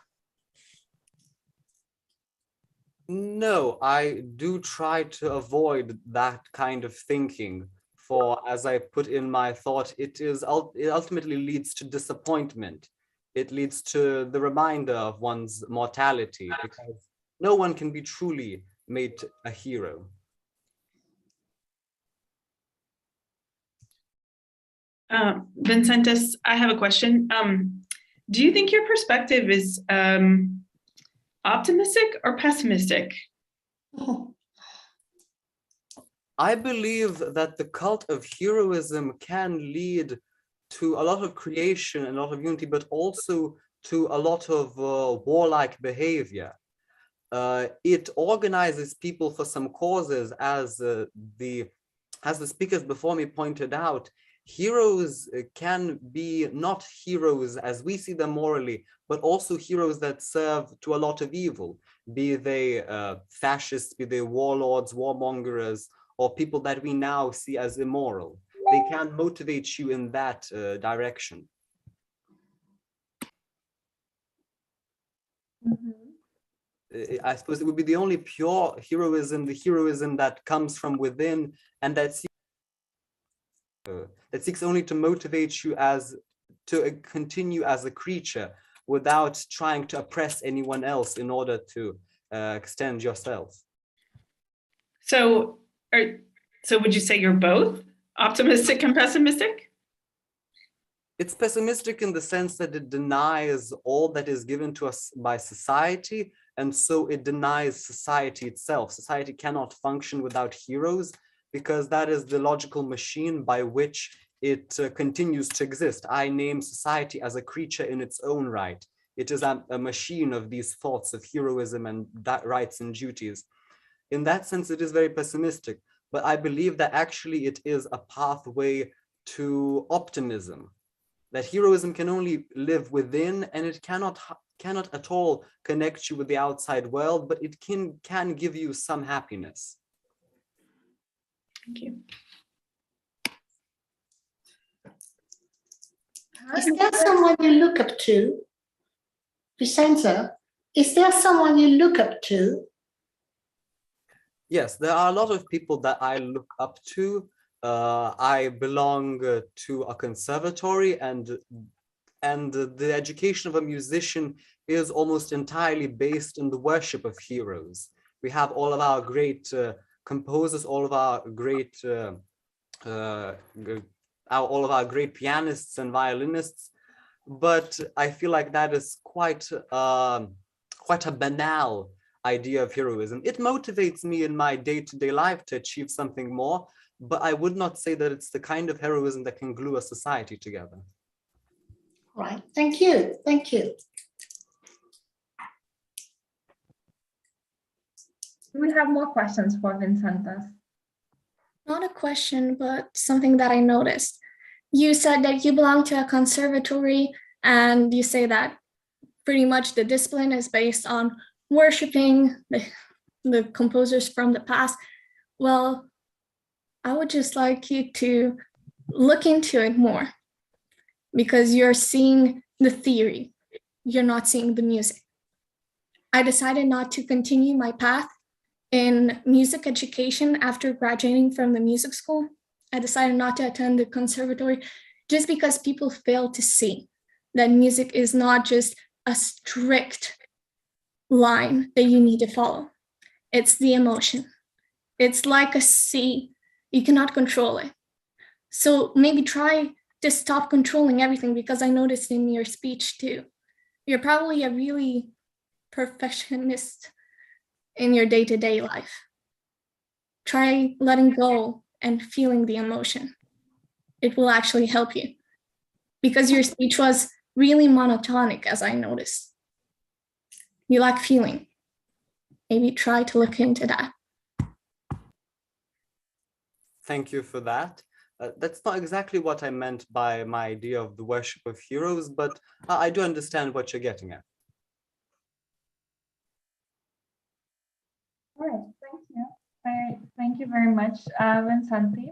No, I do try to avoid that kind of thinking. For as I put in my thought, it ultimately leads to disappointment. It leads to the reminder of one's mortality, because no one can be truly made a hero. Vincentus, I have a question. Do you think your perspective is optimistic or pessimistic? I believe that the cult of heroism can lead to a lot of creation and a lot of unity, but also to a lot of warlike behavior. It organizes people for some causes, as the speakers before me pointed out. Heroes can be not heroes as we see them morally, but also heroes that serve to a lot of evil, be they fascists, be they warlords, warmongers, or people that we now see as immoral. They can motivate you in that direction. I suppose it would be the only pure heroism, the heroism that comes from within and that seeks only to motivate you to continue as a creature without trying to oppress anyone else in order to extend yourself. So would you say you're both optimistic and pessimistic? It's pessimistic in the sense that it denies all that is given to us by society, and so it denies society itself. Society cannot function without heroes, because that is the logical machine by which it continues to exist. I name society as a creature in its own right. It is a machine of these thoughts of heroism and rights and duties. In that sense, it is very pessimistic, but I believe that actually it is a pathway to optimism, that heroism can only live within, and it cannot at all connect you with the outside world, but it can give you some happiness. Thank you. Is there someone you look up to? Vicenza, is there someone you look up to? Yes, there are a lot of people that I look up to. I belong to a conservatory, and the education of a musician is almost entirely based in the worship of heroes. We have all of our great composers, all of our great pianists and violinists, but I feel like that is quite a banal idea of heroism. It motivates me in my day-to-day life to achieve something more, but I would not say that it's the kind of heroism that can glue a society together. Right, thank you, thank you. Do we have more questions for Vincentas? Not a question, but something that I noticed. You said that you belong to a conservatory, and you say that pretty much the discipline is based on worshiping the composers from the past. Well, I would just like you to look into it more, because you're seeing the theory, you're not seeing the music. I decided not to continue my path in music education after graduating from the music school. I decided not to attend the conservatory just because people fail to see that music is not just a strict line that you need to follow. It's the emotion. It's like a sea. You cannot control it. So maybe try to stop controlling everything, because I noticed in your speech too, you're probably a really perfectionist in your day-to-day life. Try letting go and feeling the emotion. It will actually help you, because your speech was really monotonic, as I noticed. You lack feeling. Maybe try to look into that. Thank you for that. That's not exactly what I meant by my idea of the worship of heroes, but I do understand what you're getting at. All right, thank you. Thank you very much, Vincenti.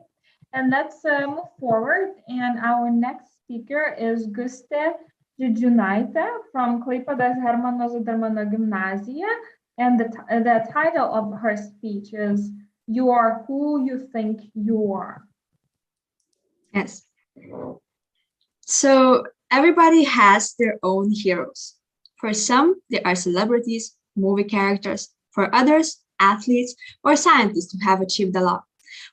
And let's move forward. And our next speaker is Gustė Didžiūnaitė from Klaipėdos Hermano Zudermano Gymnasija. And the title of her speech is "You Are Who You Think You Are." Yes. So everybody has their own heroes. For some, they are celebrities, movie characters. For others, athletes or scientists who have achieved a lot.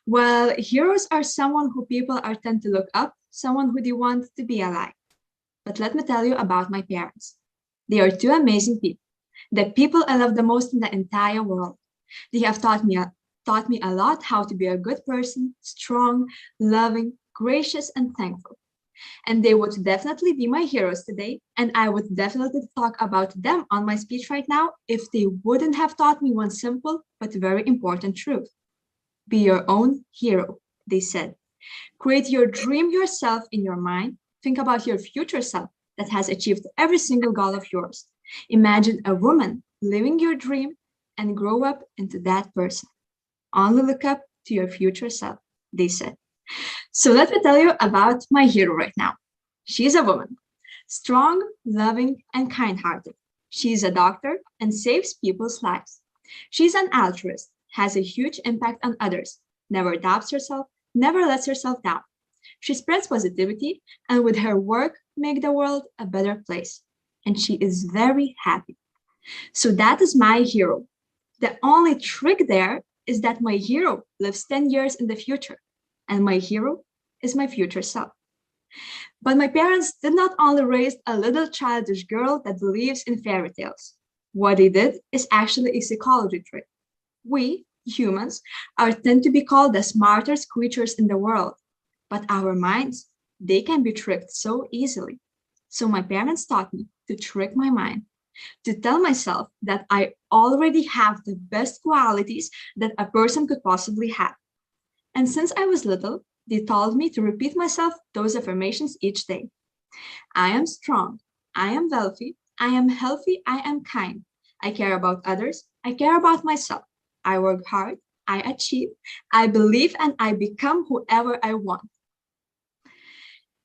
Well, heroes are someone who people are tend to look up, someone who they want to be alike. But let me tell you about my parents. They are two amazing people, the people I love the most in the entire world. They have taught me a lot how to be a good person, strong, loving, gracious, and thankful. And they would definitely be my heroes today, and I would definitely talk about them on my speech right now if they wouldn't have taught me one simple but very important truth. Be your own hero, they said. Create your dream yourself in your mind. Think about your future self that has achieved every single goal of yours. Imagine a woman living your dream and grow up into that person. Only look up to your future self, they said. So let me tell you about my hero right now. She's a woman, strong, loving, and kind-hearted. She's a doctor and saves people's lives. She's an altruist, has a huge impact on others, never doubts herself, never lets herself down. She spreads positivity and with her work, make the world a better place. And she is very happy. So that is my hero. The only trick there is that my hero lives 10 years in the future. And my hero is my future self. But my parents did not only raise a little childish girl that believes in fairy tales. What they did is actually a psychology trick. We, humans, are tend to be called the smartest creatures in the world. But our minds, they can be tricked so easily. So my parents taught me to trick my mind, to tell myself that I already have the best qualities that a person could possibly have. And since I was little, they told me to repeat myself those affirmations each day. I am strong. I am wealthy. I am healthy. I am kind. I care about others. I care about myself. I work hard. I achieve. I believe and I become whoever I want.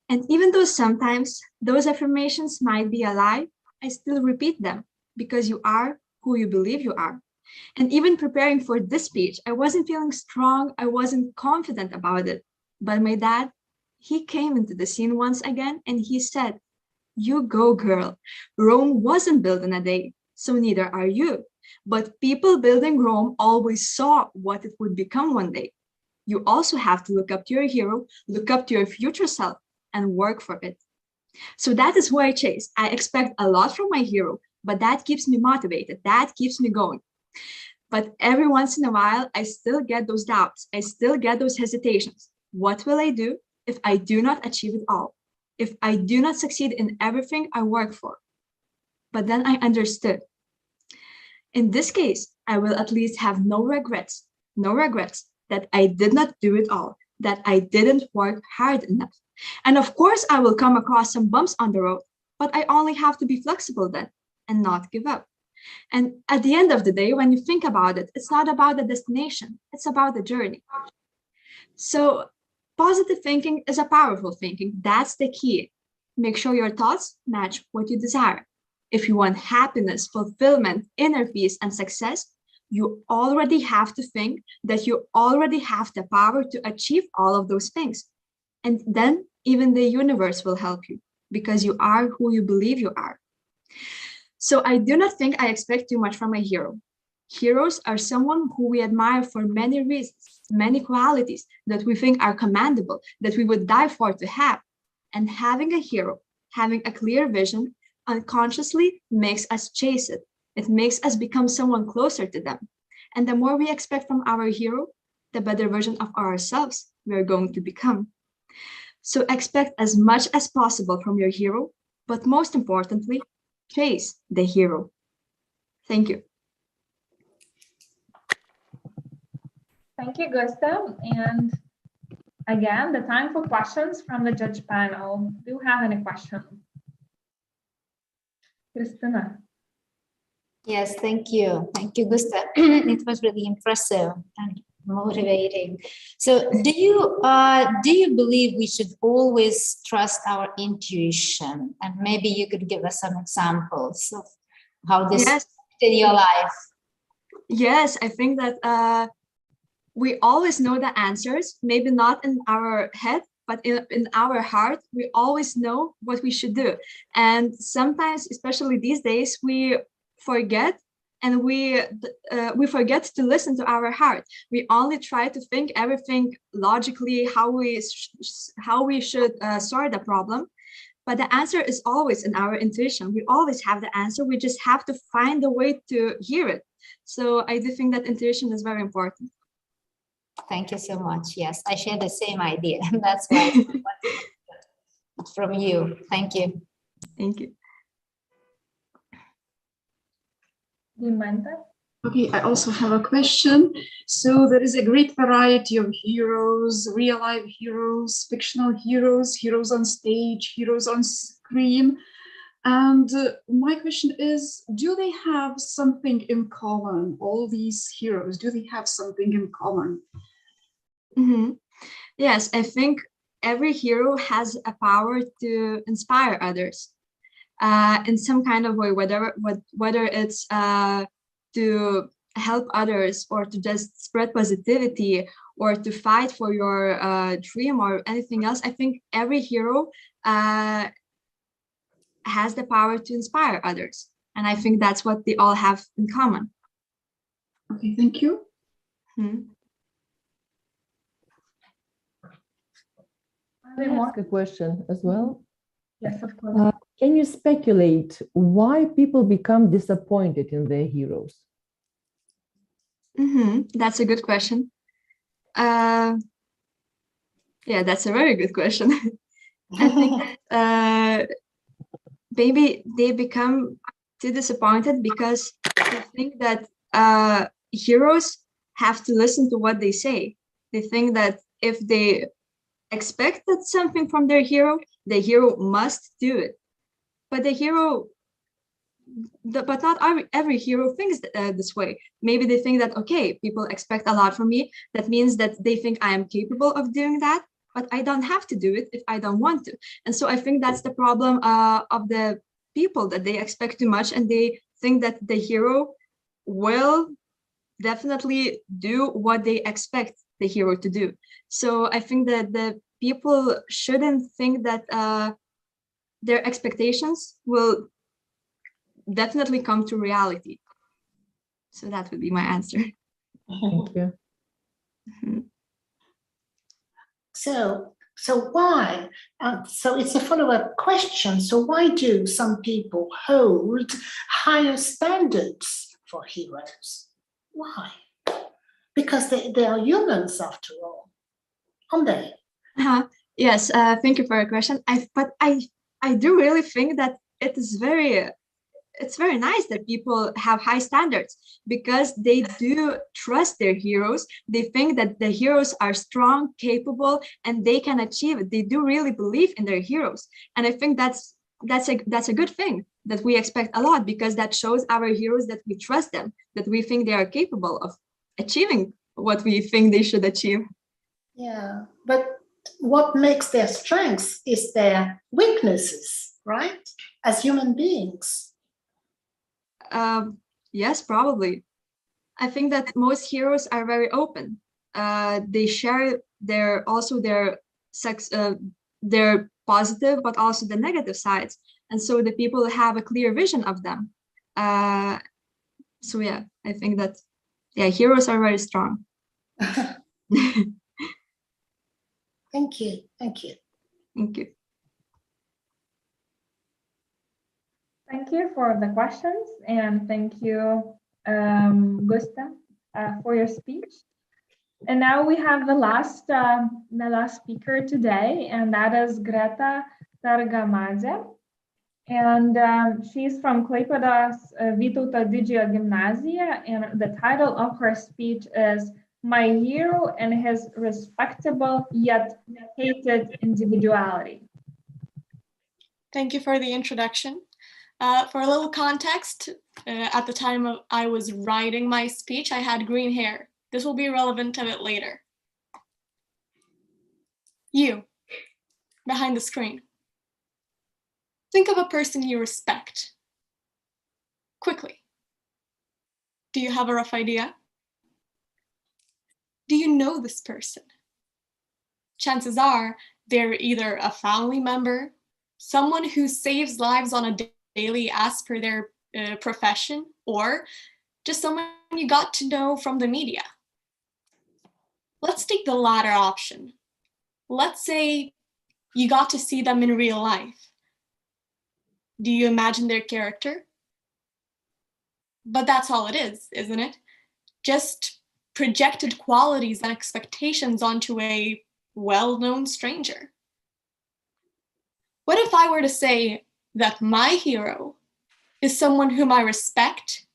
And even though sometimes those affirmations might be a lie, I still repeat them because you are who you believe you are. And even preparing for this speech, I wasn't feeling strong. I wasn't confident about it. But my dad, he came into the scene once again and he said, "You go, girl. Rome wasn't built in a day, so neither are you. But people building Rome always saw what it would become one day. You also have to look up to your hero, look up to your future self, and work for it." So that is who I chase. I expect a lot from my hero, but that keeps me motivated. That keeps me going. But every once in a while, I still get those doubts. I still get those hesitations. What will I do if I do not achieve it all? If I do not succeed in everything I work for? But then I understood. In this case, I will at least have no regrets that I did not do it all, that I didn't work hard enough. And of course, I will come across some bumps on the road, but I only have to be flexible then and not give up. And at the end of the day, when you think about it, it's not about the destination, it's about the journey. So positive thinking is a powerful thinking. That's the key. Make sure your thoughts match what you desire. If you want happiness, fulfillment, inner peace, and success, you already have to think that you already have the power to achieve all of those things. And then even the universe will help you because you are who you believe you are. So I do not think I expect too much from my hero. Heroes are someone who we admire for many reasons, many qualities that we think are commendable, that we would die for to have. And having a hero, having a clear vision, unconsciously makes us chase it. It makes us become someone closer to them. And the more we expect from our hero, the better version of ourselves we're going to become. So expect as much as possible from your hero, but most importantly, chase the hero. Thank you. Thank you, Gustav. And again, the time for questions from the judge panel. Do you have any questions? Christina. Yes, thank you. Thank you, Gustav. It was really impressive and motivating. So do you believe we should always trust our intuition? And maybe you could give us some examples of how this in your life. Yes, I think that we always know the answers, maybe not in our head, but in our heart, we always know what we should do. And sometimes, especially these days, we forget, and we forget to listen to our heart. We only try to think everything logically, how we should solve the problem. But the answer is always in our intuition. We always have the answer. We just have to find a way to hear it. So I do think that intuition is very important. Thank you so much. Yes, I share the same idea. That's why from you. Thank you. Thank you. Okay, I also have a question. So there is a great variety of heroes, real life heroes, fictional heroes, heroes on stage, heroes on screen. And my question is, do they have something in common? All these heroes, do they have something in common? Mm-hmm. Yes, I think every hero has a power to inspire others in some kind of way, whether it's to help others or to just spread positivity or to fight for your dream or anything else. I think every hero has the power to inspire others. And I think that's what they all have in common. Okay, thank you. Hmm. Can I ask a question as well? Yes, of course. Can you speculate why people become disappointed in their heroes? Mm-hmm. That's a good question. Yeah, that's a very good question. I think maybe they become too disappointed because they think that heroes have to listen to what they say. They think that if they expected something from their hero, the hero must do it. But the hero, but not every hero thinks this way. Maybe they think that, okay, people expect a lot from me. That means that they think I am capable of doing that, but I don't have to do it if I don't want to. And so I think that's the problem of the people, that they expect too much and they think that the hero will definitely do what they expect the hero to do. So I think that the people shouldn't think that their expectations will definitely come to reality. So that would be my answer. Thank you. Mm-hmm. So why? So it's a follow-up question. So why do some people hold higher standards for heroes? Why? Because they are humans after all, aren't they? Yes, thank you for your question. But I do really think that it's very nice that people have high standards because they do trust their heroes. They think that the heroes are strong, capable, and they can achieve it. They do really believe in their heroes. And I think that's a good thing, that we expect a lot, because that shows our heroes that we trust them, that we think they are capable of achieving what we think they should achieve. Yeah, but what makes their strengths is their weaknesses, right? As human beings. Yes, probably. I think that most heroes are very open. They share their positive, but also the negative sides. And so the people have a clear vision of them. So yeah, I think that heroes are very strong. Thank you. Thank you. Thank you. Thank you for the questions, and thank you, Gustav, for your speech. And now we have the last speaker today, and that is Greta Targamadze. And she's from Klaipeda's Vytauto Didžiojo Gymnasija, and the title of her speech is "My Hero and His Respectable Yet Hated Individuality." Thank you for the introduction. For a little context, at the time I was writing my speech, I had green hair. This will be relevant a bit later. You, behind the screen. Think of a person you respect. Quickly. Do you have a rough idea? Do you know this person? Chances are they're either a family member, someone who saves lives on a daily as per their profession, or just someone you got to know from the media. Let's take the latter option. Let's say you got to see them in real life. Do you imagine their character? But that's all it is, isn't it? Just projected qualities and expectations onto a well-known stranger. What if I were to say that my hero is someone whom I respect,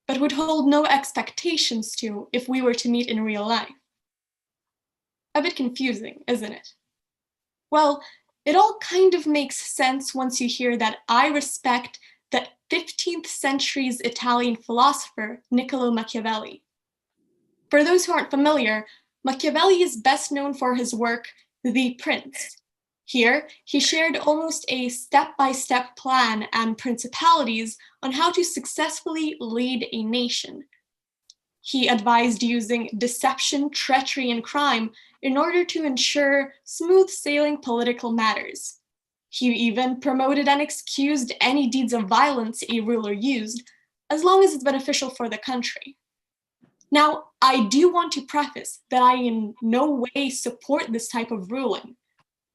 but would hold no expectations to if we were to meet in real life? A bit confusing, isn't it? Well, it all kind of makes sense once you hear that I respect the 15th century's Italian philosopher, Niccolo Machiavelli. For those who aren't familiar, Machiavelli is best known for his work, The Prince. Here, he shared almost a step-by-step plan and principalities on how to successfully lead a nation. He advised using deception, treachery, and crime in order to ensure smooth-sailing political matters. He even promoted and excused any deeds of violence a ruler used, as long as it's beneficial for the country. Now, I do want to preface that I in no way support this type of ruling.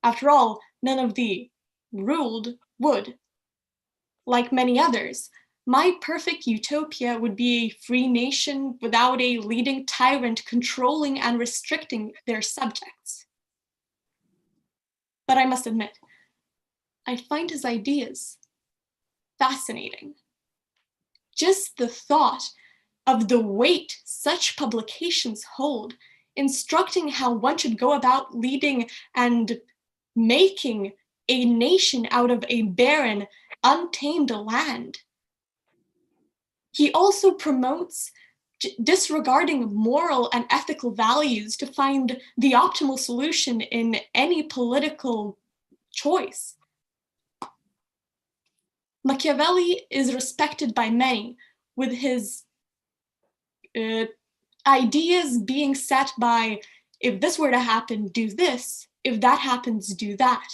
After all, none of the ruled would. Like many others, my perfect utopia would be a free nation without a leading tyrant controlling and restricting their subjects. But I must admit, I find his ideas fascinating. Just the thought of the weight such publications hold, instructing how one should go about leading and making a nation out of a barren, untamed land. He also promotes disregarding moral and ethical values to find the optimal solution in any political choice. Machiavelli is respected by many, with his ideas being set by, if this were to happen, do this. If that happens, do that.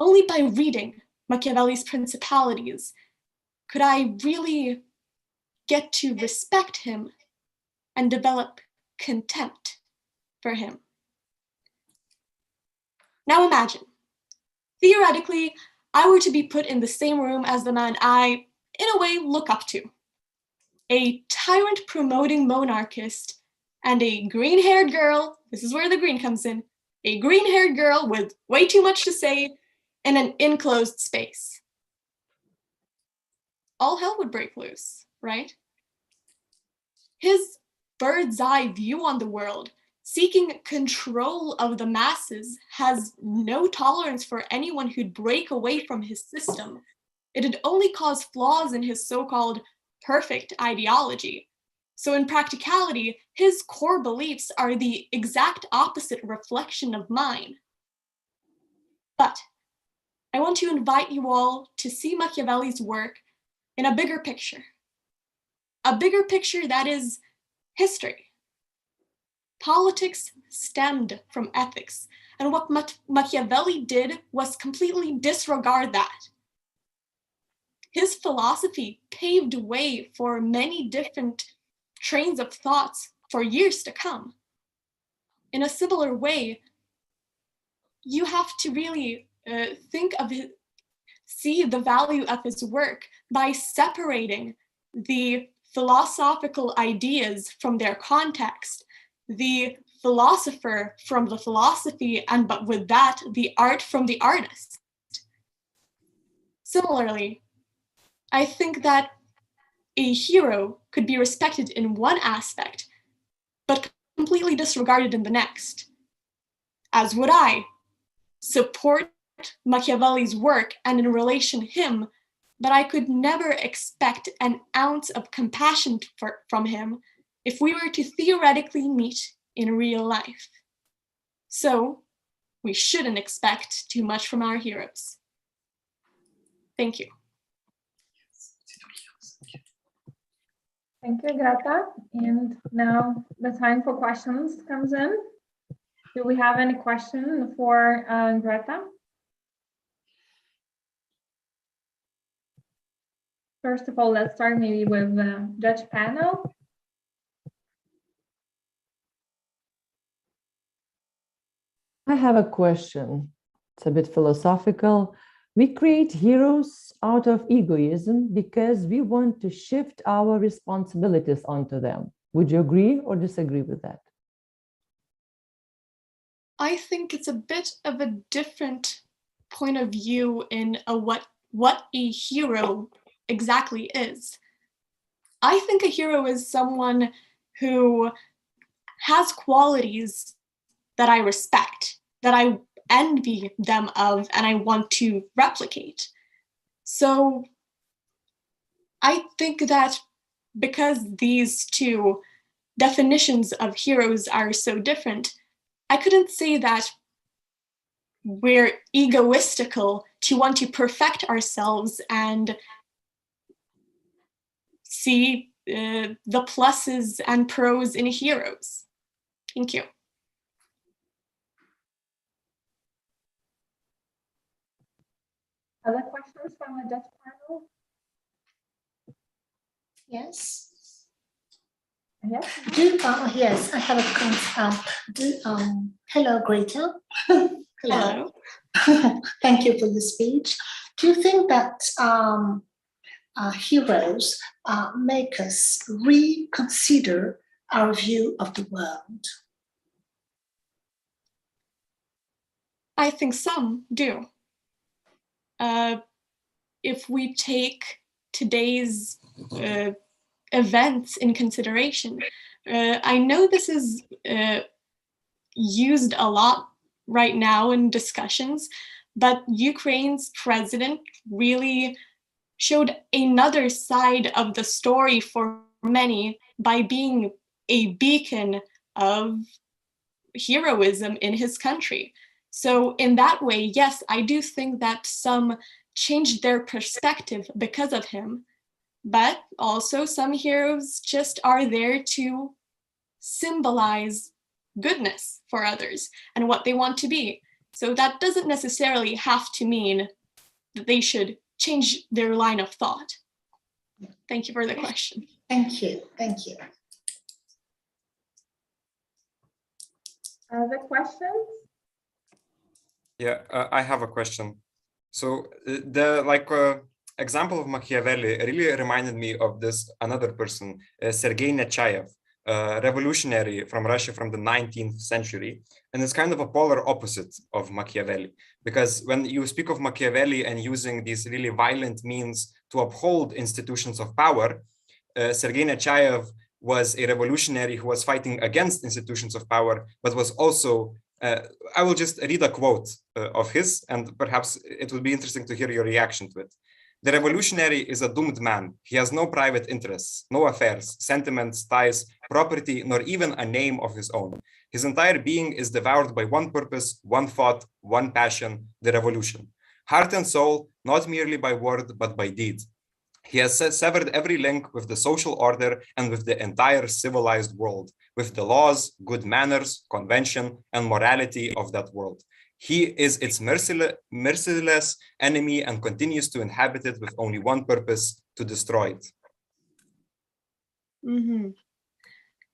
Only by reading Machiavelli's Principalities could I really get to respect him and develop contempt for him. Now imagine, theoretically, I were to be put in the same room as the man I, in a way, look up to. A tyrant-promoting monarchist and a green-haired girl, this is where the green comes in, a green-haired girl with way too much to say in an enclosed space. All hell would break loose, right? His bird's-eye view on the world, seeking control of the masses, has no tolerance for anyone who'd break away from his system. It'd only cause flaws in his so-called perfect ideology. So in practicality, his core beliefs are the exact opposite reflection of mine. But I want to invite you all to see Machiavelli's work in a bigger picture that is history. Politics stemmed from ethics, and what Machiavelli did was completely disregard that. his philosophy paved way for many different trains of thoughts for years to come. In a similar way, you have to really see the value of his work by separating the philosophical ideas from their context, the philosopher from the philosophy, but with that, the art from the artist. Similarly, I think that a hero could be respected in one aspect, but completely disregarded in the next. As would I support Machiavelli's work and in relation him, but I could never expect an ounce of compassion from him if we were to theoretically meet in real life. So we shouldn't expect too much from our heroes. Thank you. Thank you, Greta. And now the time for questions comes in. Do we have any question for Greta? First of all, let's start maybe with the judge panel. I have a question. It's a bit philosophical. We create heroes out of egoism because we want to shift our responsibilities onto them. Would you agree or disagree with that? I think it's a bit of a different point of view in what a hero exactly is. I think a hero is someone who has qualities that I respect, that I envy them of, and I want to replicate. So I think that because these two definitions of heroes are so different, I couldn't say that we're egoistical to want to perfect ourselves and see the pluses and pros in heroes. Thank you. Other questions from the judge panel? Yes. Yes. Yes, I have a hello, Greta. Hello. Thank you for the speech. Do you think that heroes make us reconsider our view of the world? I think some do. If we take today's events in consideration, I know this is used a lot right now in discussions, but Ukraine's president really showed another side of the story for many by being a beacon of heroism in his country. So in that way, yes, I do think that some changed their perspective because of him, but also some heroes just are there to symbolize goodness for others and what they want to be. So that doesn't necessarily have to mean that they should change their line of thought. Thank you for the question. Thank you. Thank you. Other questions? Yeah, I have a question. So the example of Machiavelli really reminded me of this another person, Sergei Nechayev, revolutionary from Russia from the 19th century. And it's kind of a polar opposite of Machiavelli, because when you speak of Machiavelli and using these really violent means to uphold institutions of power, Sergei Nechayev was a revolutionary who was fighting against institutions of power, but was also, I will just read a quote of his, and perhaps it would be interesting to hear your reaction to it. The revolutionary is a doomed man. He has no private interests, no affairs, sentiments, ties, property, nor even a name of his own. His entire being is devoured by one purpose, one thought, one passion, the revolution. Heart and soul, not merely by word, but by deed. He has severed every link with the social order and with the entire civilized world, with the laws, good manners, convention, and morality of that world. He is its merciless enemy and continues to inhabit it with only one purpose, to destroy it.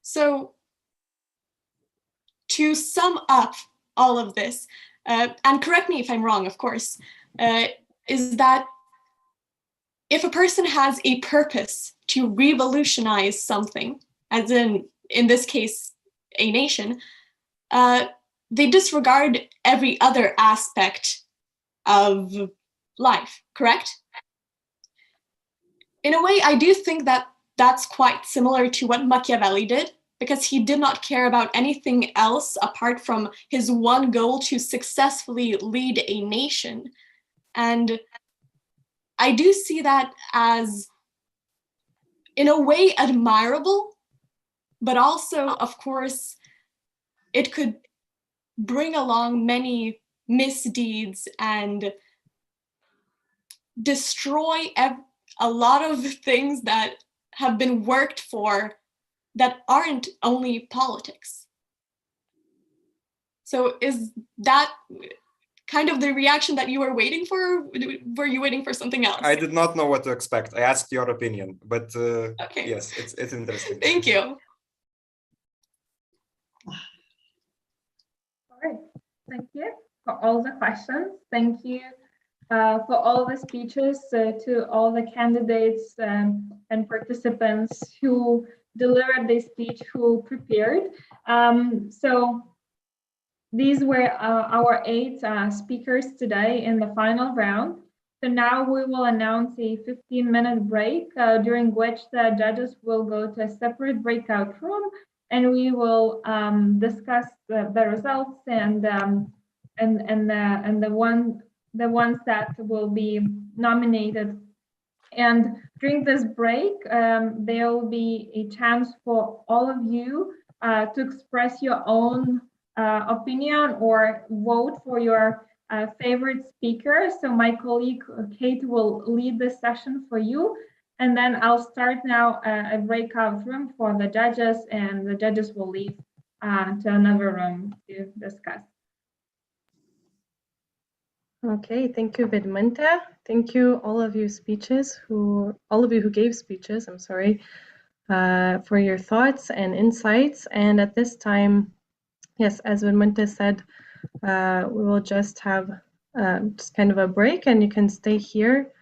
So, to sum up all of this, and correct me if I'm wrong, of course, is that if a person has a purpose to revolutionize something, as in this case, a nation, they disregard every other aspect of life, correct? In a way, I do think that that's quite similar to what Machiavelli did, because he did not care about anything else apart from his one goal to successfully lead a nation. And I do see that as, in a way, admirable, but also, of course, it could bring along many misdeeds and destroy a lot of things that have been worked for that aren't only politics. So is that kind of the reaction that you were waiting for? Or were you waiting for something else? I did not know what to expect. I asked your opinion, but okay. Yes, it's interesting. Thank you. All right, thank you for all the questions. Thank you for all the speeches to all the candidates and participants who delivered this speech, who prepared. So these were our 8 speakers today in the final round. So now we will announce a 15-minute break during which the judges will go to a separate breakout room, and we will discuss the results and the ones that will be nominated. And during this break, there will be a chance for all of you to express your own opinion or vote for your favorite speaker. So my colleague Kate will lead this session for you. And then I'll start now a breakout room for the judges, and the judges will leave to another room to discuss. Okay, thank you, Vidmanta. Thank you, all of you who gave speeches, I'm sorry, for your thoughts and insights. And at this time, yes, as Vidmanta said, we will just have just kind of a break, and you can stay here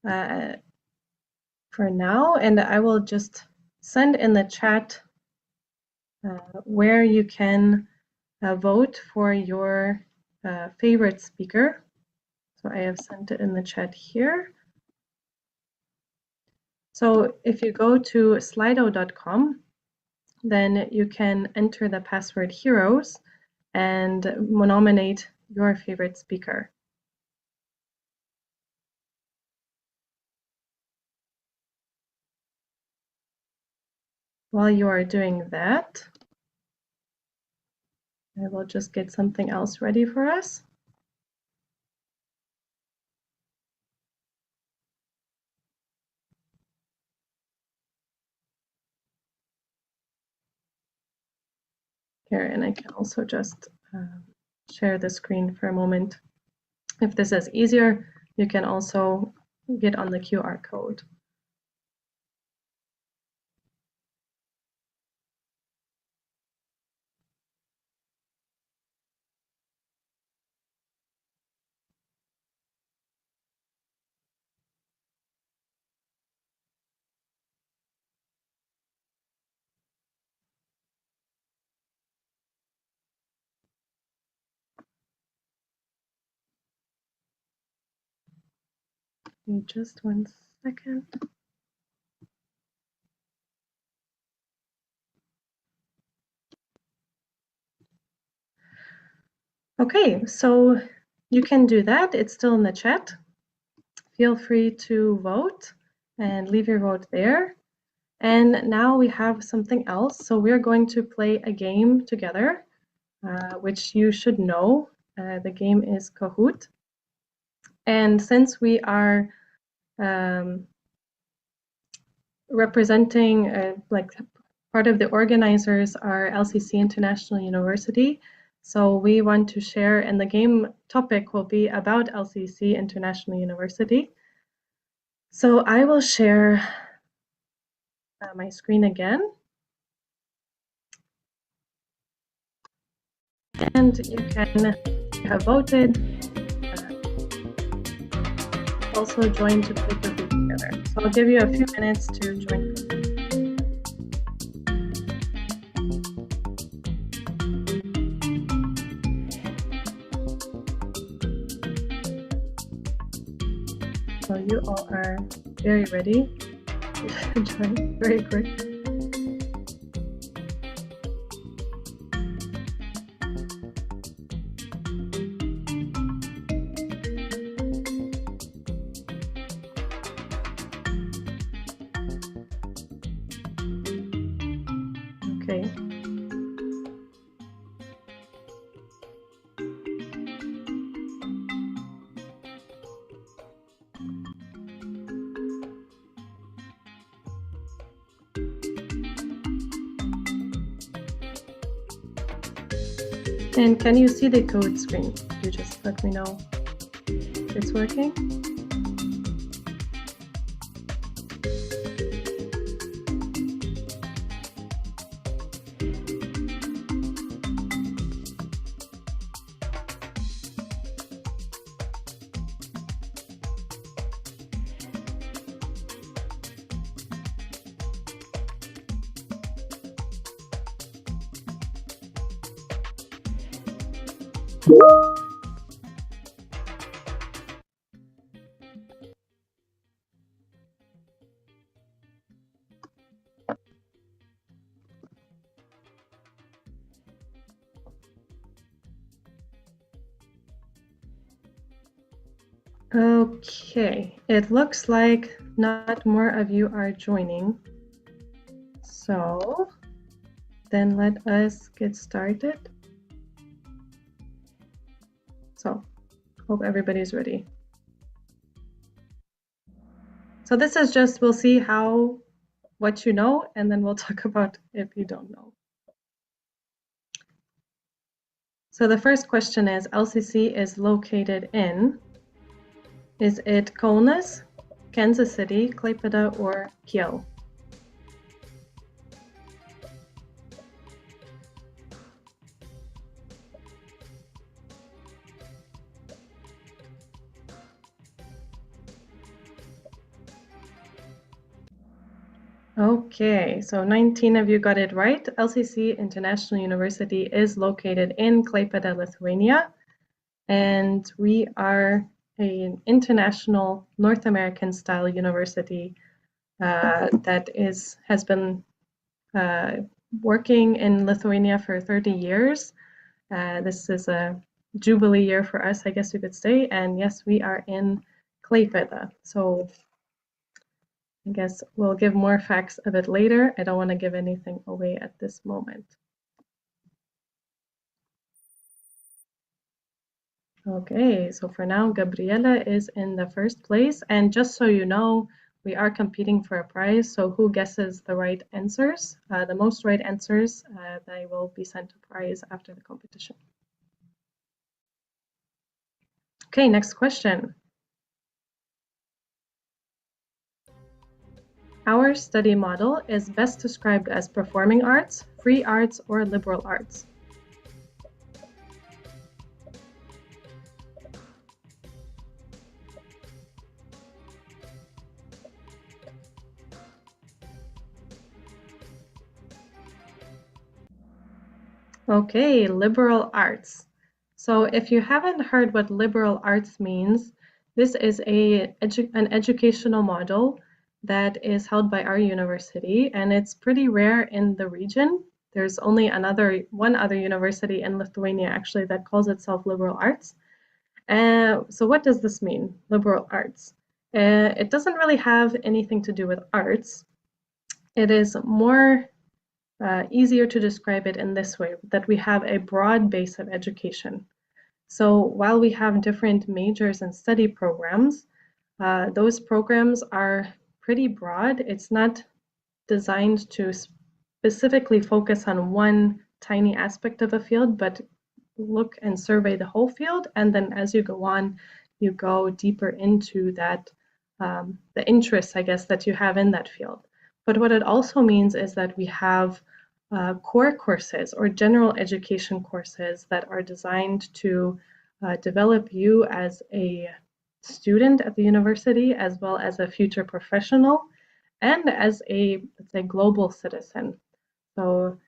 for now. And I will just send in the chat where you can vote for your favorite speaker. So I have sent it in the chat here. So if you go to slido.com, then you can enter the password heroes and nominate your favorite speaker. While you are doing that, I will just get something else ready for us. Here, and I can also just share the screen for a moment. If this is easier, you can also get on the QR code. Just 1 second. Okay, so you can do that. It's still in the chat. Feel free to vote and leave your vote there. And now we have something else. So we're going to play a game together, which you should know. The game is Kahoot. And since we are representing, like part of the organizers are LCC International University, So we want to share, and the game topic will be about LCC International University. So I will share my screen again. And you can have voted, also join to play Kahoot together. So I'll give you a few minutes to join Kahoot. So you all are very ready to join very quick. Okay. And can you see the code screen? You just let me know if it's working. Okay, it looks like not more of you are joining. So then let us get started. So hope everybody's ready. So this is just, we'll see what you know, and then we'll talk about if you don't know. So the first question is, LCC is located in, is it Kaunas, Kansas City, Klaipeda, or Kiel? Okay, so 19 of you got it right. LCC International University is located in Klaipeda, Lithuania, and we are an international North American style university that has been working in Lithuania for 30 years. This is a jubilee year for us, I guess you could say, and yes, we are in Klaipeda. So I guess we'll give more facts a bit later. I don't want to give anything away at this moment. Okay, so for now, Gabriela is in the first place. And just so you know, we are competing for a prize. So who guesses the right answers? The most right answers, they will be sent a prize after the competition. Okay, next question. Our study model is best described as performing arts, free arts, or liberal arts. Okay, liberal arts. So if you haven't heard what liberal arts means, this is an educational model that is held by our university, and it's pretty rare in the region. There's only one other university in Lithuania actually that calls itself liberal arts. So what does this mean, liberal arts? It doesn't really have anything to do with arts. It is more easier to describe it in this way, that we have a broad base of education. So while we have different majors and study programs, those programs are pretty broad. It's not designed to specifically focus on one tiny aspect of a field, but look and survey the whole field, and then as you go on, you go deeper into that, the interests, I guess, that you have in that field. But what it also means is that we have core courses or general education courses that are designed to develop you as a student at the university, as well as a future professional, and as a, let's say, global citizen. So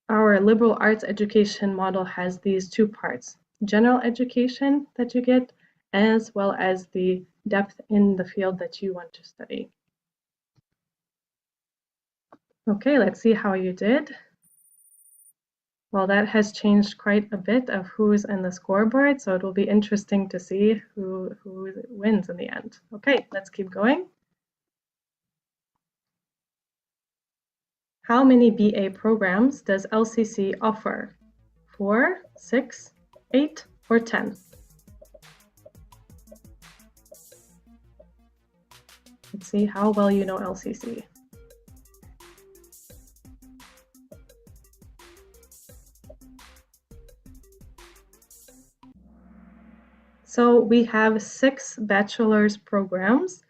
our liberal arts education model has these two parts: general education that you get, as well as the depth in the field that you want to study. Okay, let's see how you did. Well, that has changed quite a bit of who's in the scoreboard, so it will be interesting to see who wins in the end. Okay, let's keep going. How many BA programs does LCC offer? 4, 6, 8, or 10? Let's see how well you know LCC. So we have 6 bachelor's programs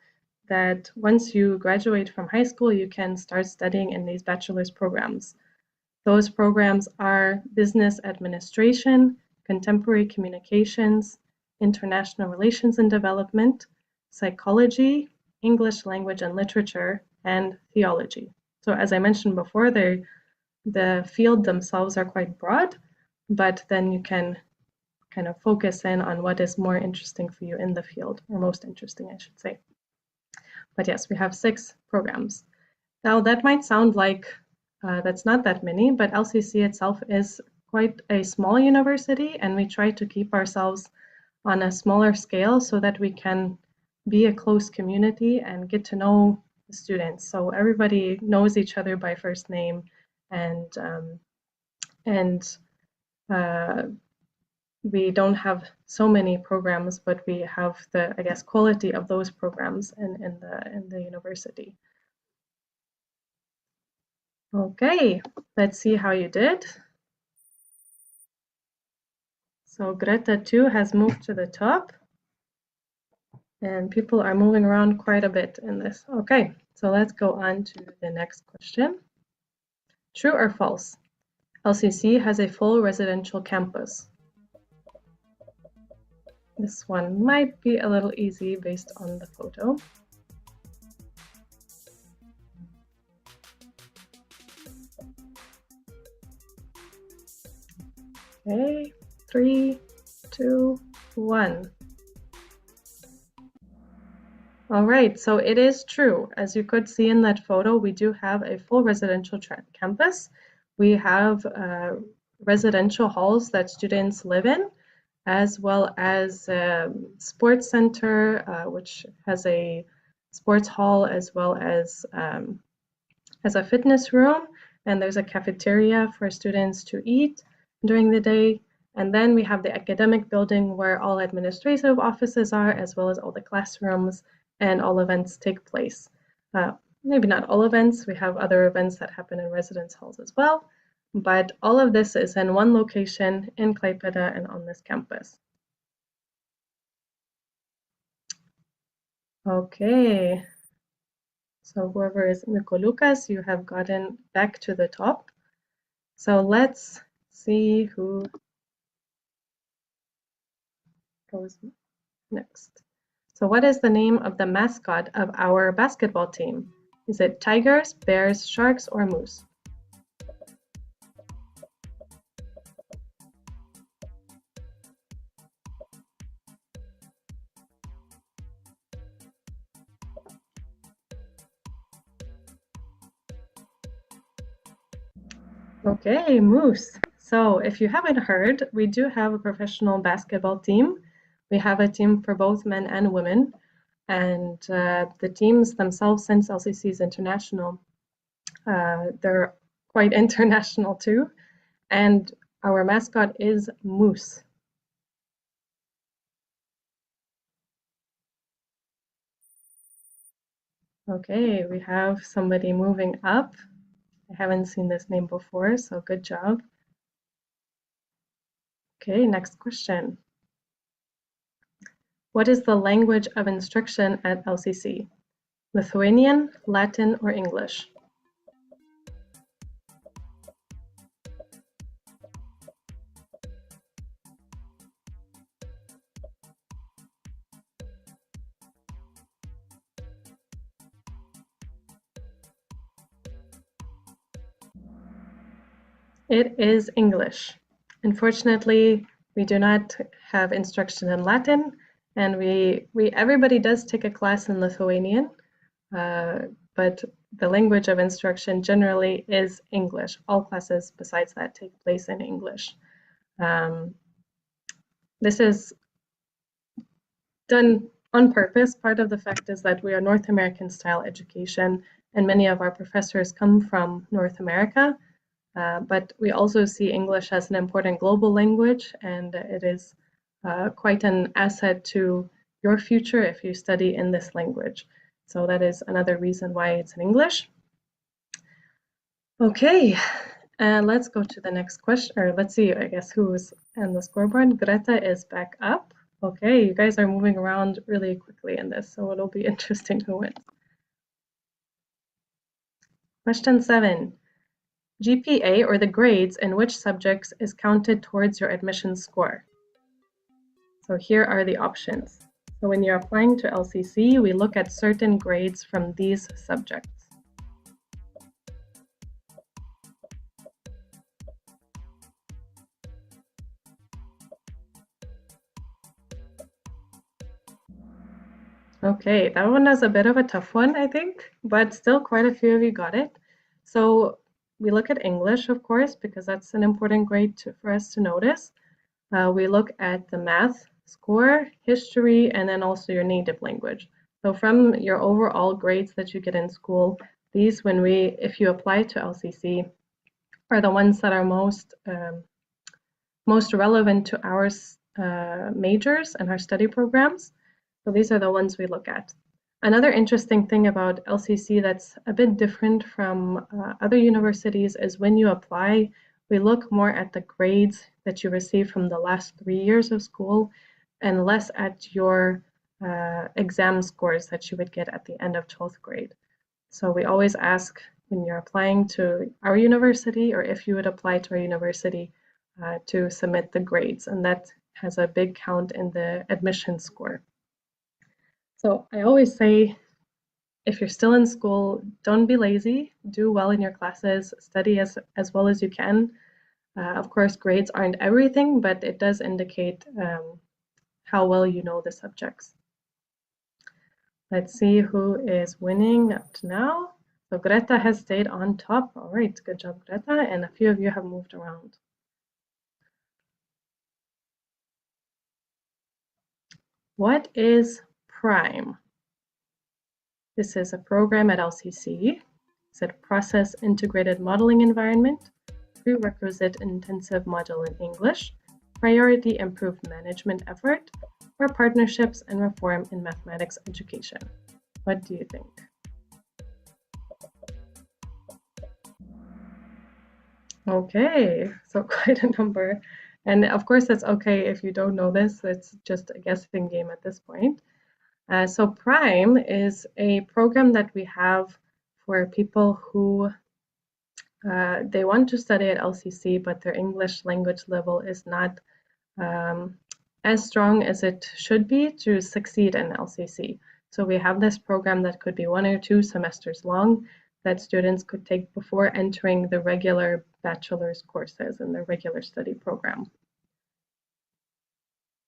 that once you graduate from high school, you can start studying in these bachelor's programs. Those programs are business administration, contemporary communications, international relations and development, psychology, English language and literature, and theology. So as I mentioned before, the field themselves are quite broad, but then you can kind of focus in on what is more interesting for you in the field, or most interesting, I should say. But yes, we have 6 programs. Now that might sound like that's not that many, but LCC itself is quite a small university, and we try to keep ourselves on a smaller scale so that we can be a close community and get to know the students. So everybody knows each other by first name, and we don't have so many programs, but we have the, I guess, quality of those programs in the university. Okay, let's see how you did. So Greta too has moved to the top, and people are moving around quite a bit in this. Okay, so let's go on to the next question. True or false? LCC has a full residential campus. This one might be a little easy based on the photo. Okay, 3, 2, 1. All right, so it is true. As you could see in that photo, we do have a full residential campus. We have residential halls that students live in, as well as a sports center, which has a sports hall, as well as a fitness room, and there's a cafeteria for students to eat during the day. And then we have the academic building where all administrative offices are, as well as all the classrooms and all events take place. Maybe not all events, we have other events that happen in residence halls as well, but all of this is in one location in Klaipeda and on this campus. Okay, so whoever is Mikolukas, you have gotten back to the top. So let's see who goes next. So what is the name of the mascot of our basketball team? Is it tigers, bears, sharks, or moose? Okay, moose. So if you haven't heard, we do have a professional basketball team. We have a team for both men and women. And the teams themselves, since LCC is international, they're quite international too. And our mascot is Moose. Okay, we have somebody moving up. I haven't seen this name before, so good job. Okay, next question. What is the language of instruction at LCC? Lithuanian, Latin, or English? It is English. Unfortunately, we do not have instruction in Latin, and everybody does take a class in Lithuanian, but the language of instruction generally is English. All classes besides that take place in English. This is done on purpose. Part of the fact is that we are North American style education, and many of our professors come from North America. But we also see English as an important global language, and it is quite an asset to your future if you study in this language. So that is another reason why it's in English. Okay, let's go to the next question, or let's see, I guess, who's on the scoreboard. Greta is back up. Okay, you guys are moving around really quickly in this, so it'll be interesting to win. Question 7. GPA, or the grades in which subjects, is counted towards your admission score. So here are the options. So when you're applying to LCC, we look at certain grades from these subjects. Okay, that one is a bit of a tough one, I think, but still quite a few of you got it. So we look at English, of course, because that's an important grade for us to notice. We look at the math score, history, and then also your native language. So from your overall grades that you get in school, these, if you apply to LCC, are the ones that are most relevant to our majors and our study programs. So these are the ones we look at. Another interesting thing about LCC that's a bit different from other universities is when you apply, we look more at the grades that you receive from the last 3 years of school and less at your exam scores that you would get at the end of 12th grade. So we always ask when you're applying to our university, or if you would apply to our university, to submit the grades, and that has a big count in the admission score. So I always say, if you're still in school, don't be lazy, do well in your classes, study as well as you can. Of course, grades aren't everything, but it does indicate how well you know the subjects. Let's see who is winning up to now. So Greta has stayed on top. All right, good job, Greta, and a few of you have moved around. What is PRIME? This is a program at LCC. It's a process integrated modeling environment, prerequisite intensive module in English, priority improved management effort, or partnerships and reform in mathematics education. What do you think? Okay, so quite a number. And of course, it's okay if you don't know this. It's just a guessing game at this point. So PRIME is a program that we have for people who they want to study at LCC, but their English language level is not as strong as it should be to succeed in LCC. So we have this program that could be 1 or 2 semesters long that students could take before entering the regular bachelor's courses in the regular study program.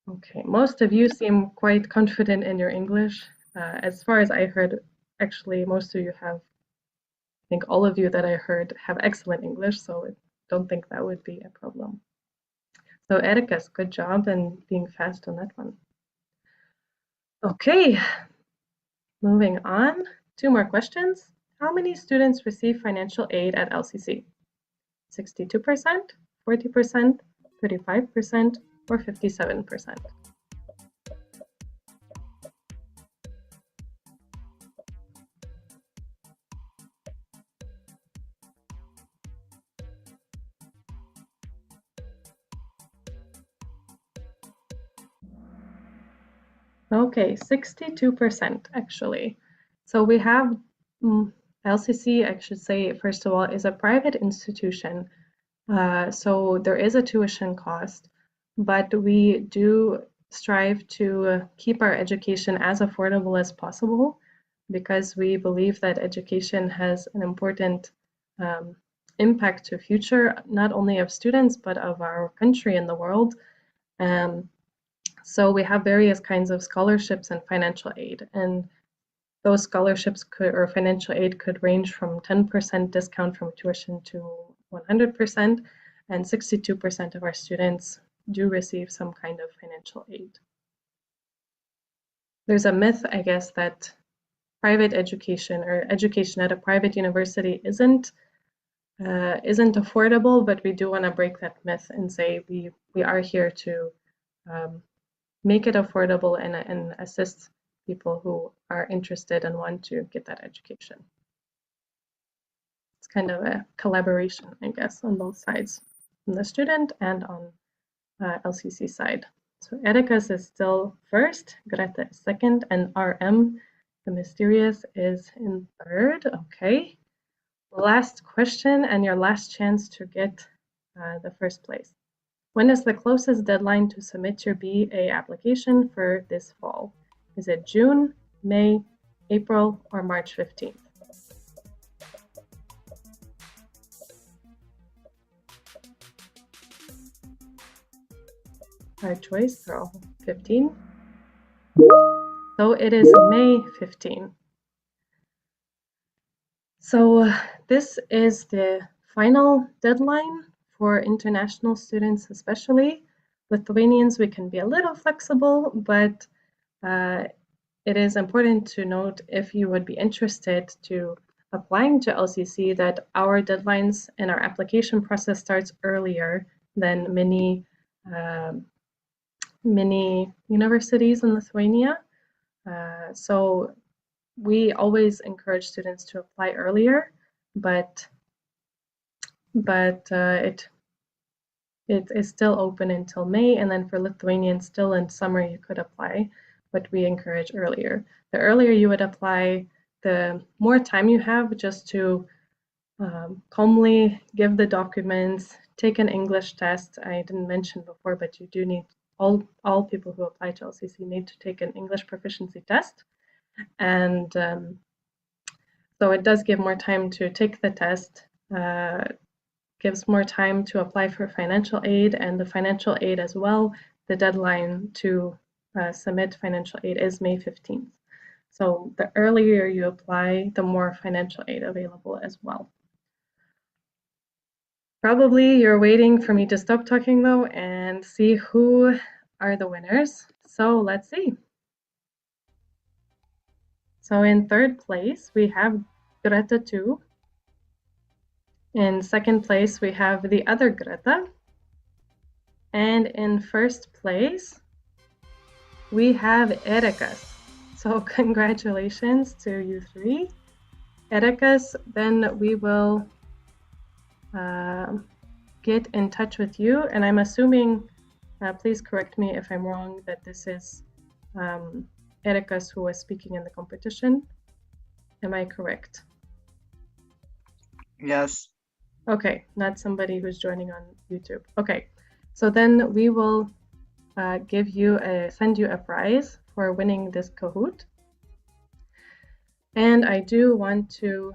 Okay, most of you seem quite confident in your English. As far as I heard, actually, most of you have, I think all of you that I heard have excellent English, so I don't think that would be a problem. So Erikas, good job and being fast on that one. Okay, moving on. 2 more questions. How many students receive financial aid at LCC? 62%, 40%, 35%, or 57%? Okay, 62% actually. So we have LCC, I should say, first of all, is a private institution. So there is a tuition cost, but we do strive to keep our education as affordable as possible because we believe that education has an important impact to future, not only of students, but of our country and the world. So we have various kinds of scholarships and financial aid, and those scholarships or financial aid could range from 10% discount from tuition to 100%, and 62% of our students do receive some kind of financial aid. There's a myth, I guess, that private education or education at a private university isn't affordable, but we do want to break that myth and say we are here to make it affordable and assist people who are interested and want to get that education. It's kind of a collaboration, I guess, on both sides, on the student and on LCC side. So Erikas is still first, Greta is second, and RM, the mysterious, is in third. Okay. Last question and your last chance to get the first place. When is the closest deadline to submit your BA application for this fall? Is it June, May, April, or March 15th? Our choice, they're all 15. So it is May 15. So this is the final deadline for international students, especially. Lithuanians, we can be a little flexible, but it is important to note, if you would be interested to applying to LCC, that our deadlines and our application process starts earlier than many universities in Lithuania. So we always encourage students to apply earlier, but it is still open until May, and then for Lithuanians, still in summer you could apply, but we encourage earlier. The earlier you would apply, the more time you have just to calmly give the documents, take an English test. I didn't mention before, but you do need, all people who apply to LCC need to take an English proficiency test. And so it does give more time to take the test, gives more time to apply for financial aid, and the financial aid as well. The deadline to submit financial aid is May 15th. So the earlier you apply, the more financial aid available as well. Probably you're waiting for me to stop talking though and see who are the winners. So let's see. So in third place, we have Greta 2. In second place, we have the other Greta. And in first place, we have Erikas. So congratulations to you three. Erikas, then we will get in touch with you. And I'm assuming, please correct me if I'm wrong, that this is Erikas who was speaking in the competition. Am I correct? Yes. Okay, not somebody who's joining on YouTube. Okay, so then we will send you a prize for winning this Kahoot. And I do want to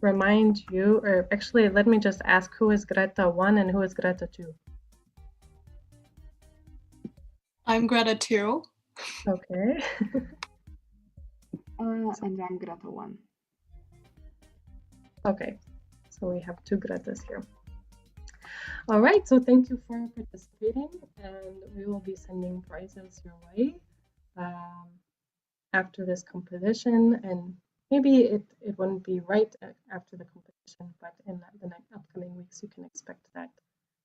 remind you, or actually let me just ask, who is Greta 1 and who is Greta 2? I'm Greta 2. Okay. And I'm Greta 1. Okay, so we have two Gretas here. All right, so thank you for participating, and we will be sending prizes your way after this competition, and maybe it wouldn't be right after the competition, but in the next upcoming weeks you can expect that,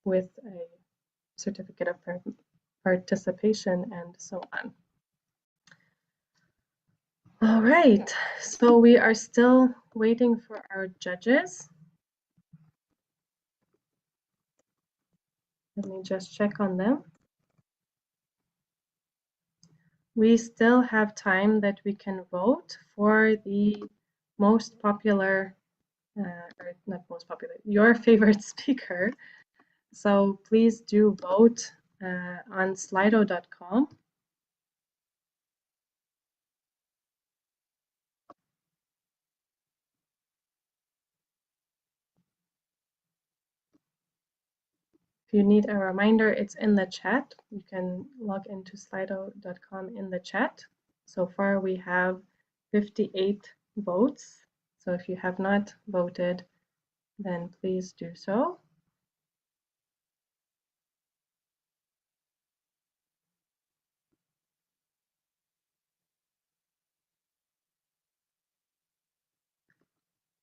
with a certificate of participation and so on. All right, so we are still waiting for our judges. Let me just check on them. we still have time that we can vote for the most popular, or not most popular, your favorite speaker. So please do vote on slido.com. If you need a reminder, it's in the chat. You can log into slido.com in the chat. So far, we have 58 votes. So if you have not voted, then please do so.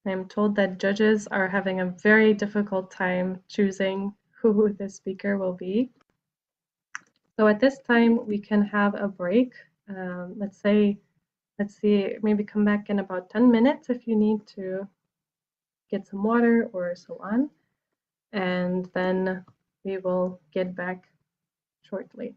I'm told that judges are having a very difficult time choosing who the speaker will be. So at this time, we can have a break. Let's see, maybe come back in about 10 minutes if you need to get some water or so on. And then we will get back shortly.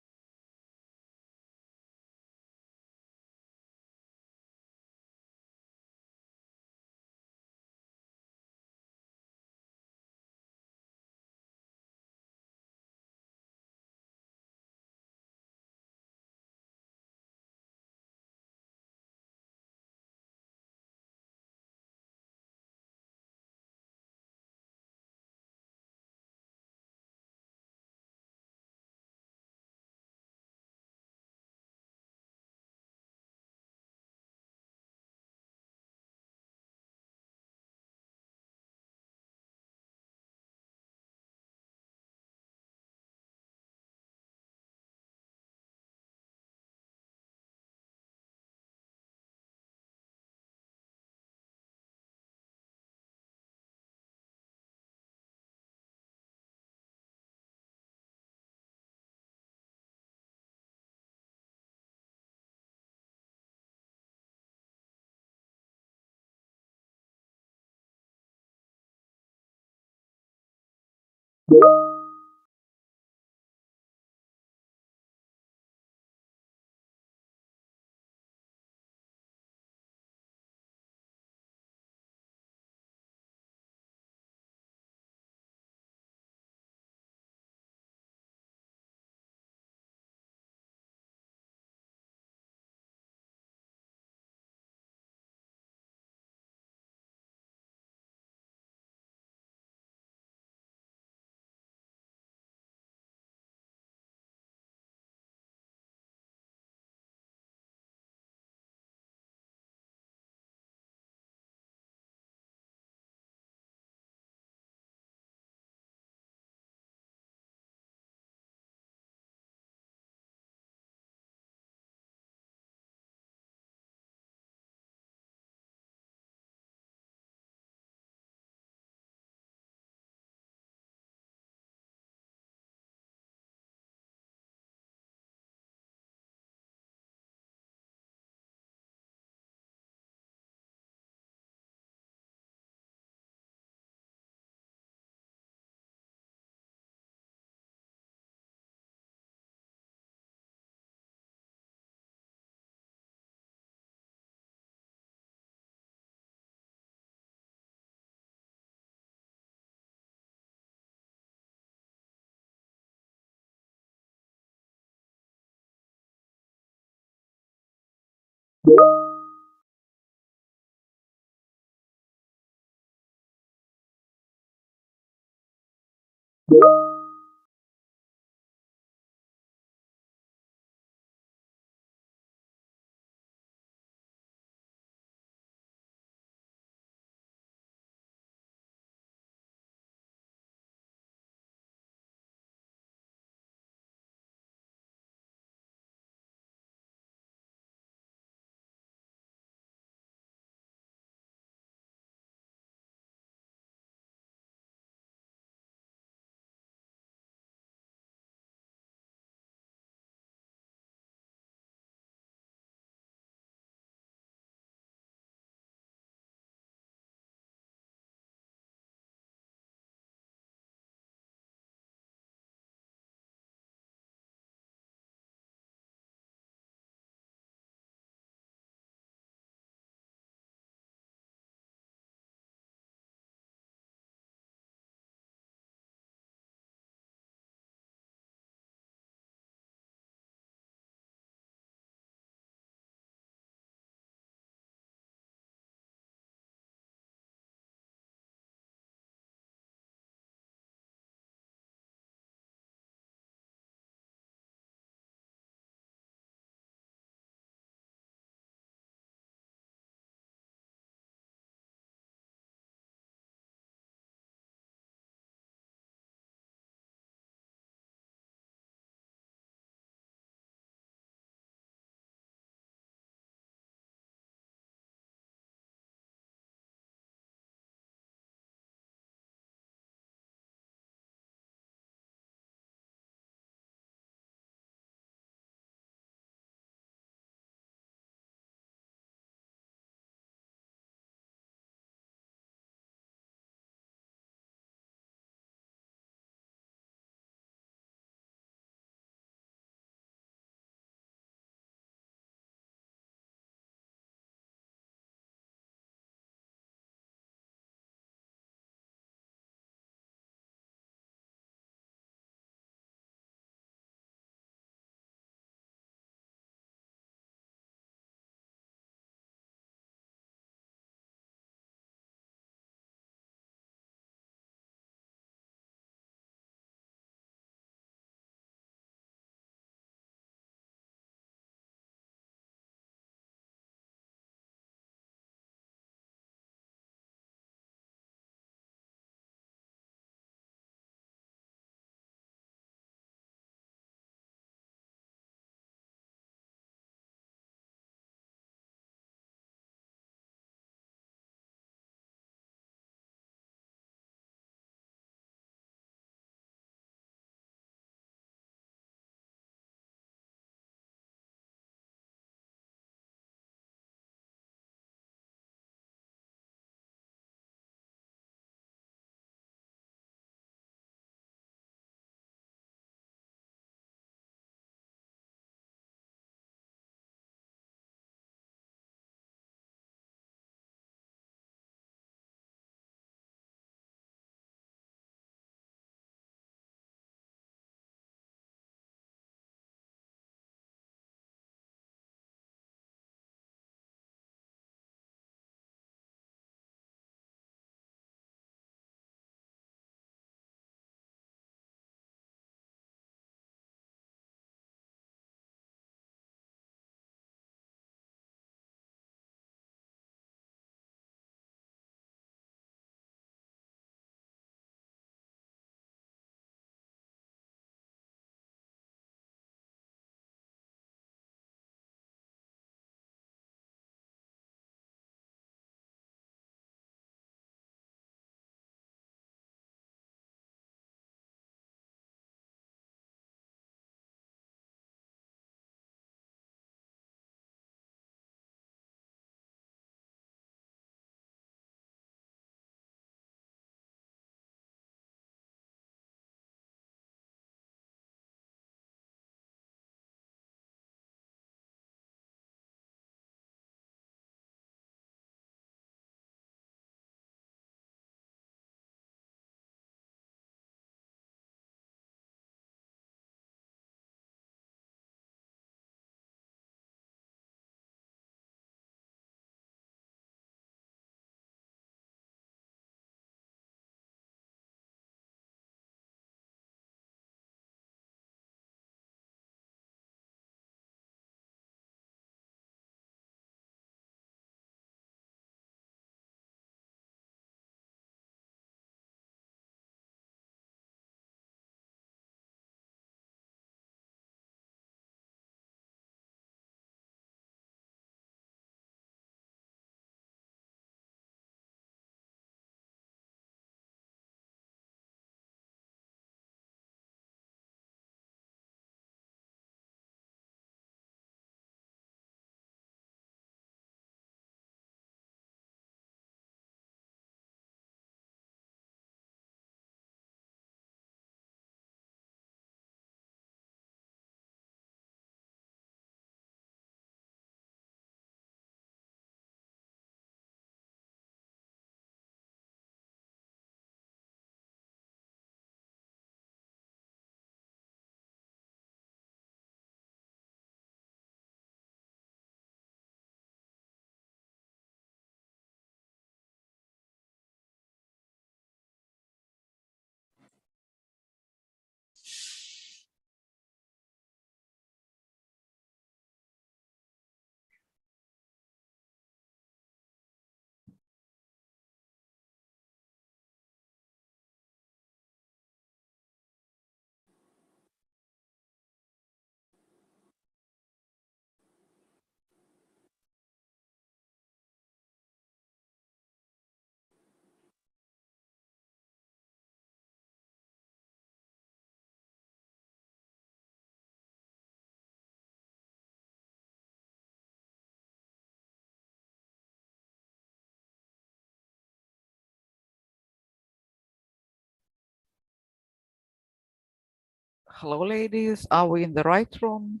Hello, ladies. Are we in the right room?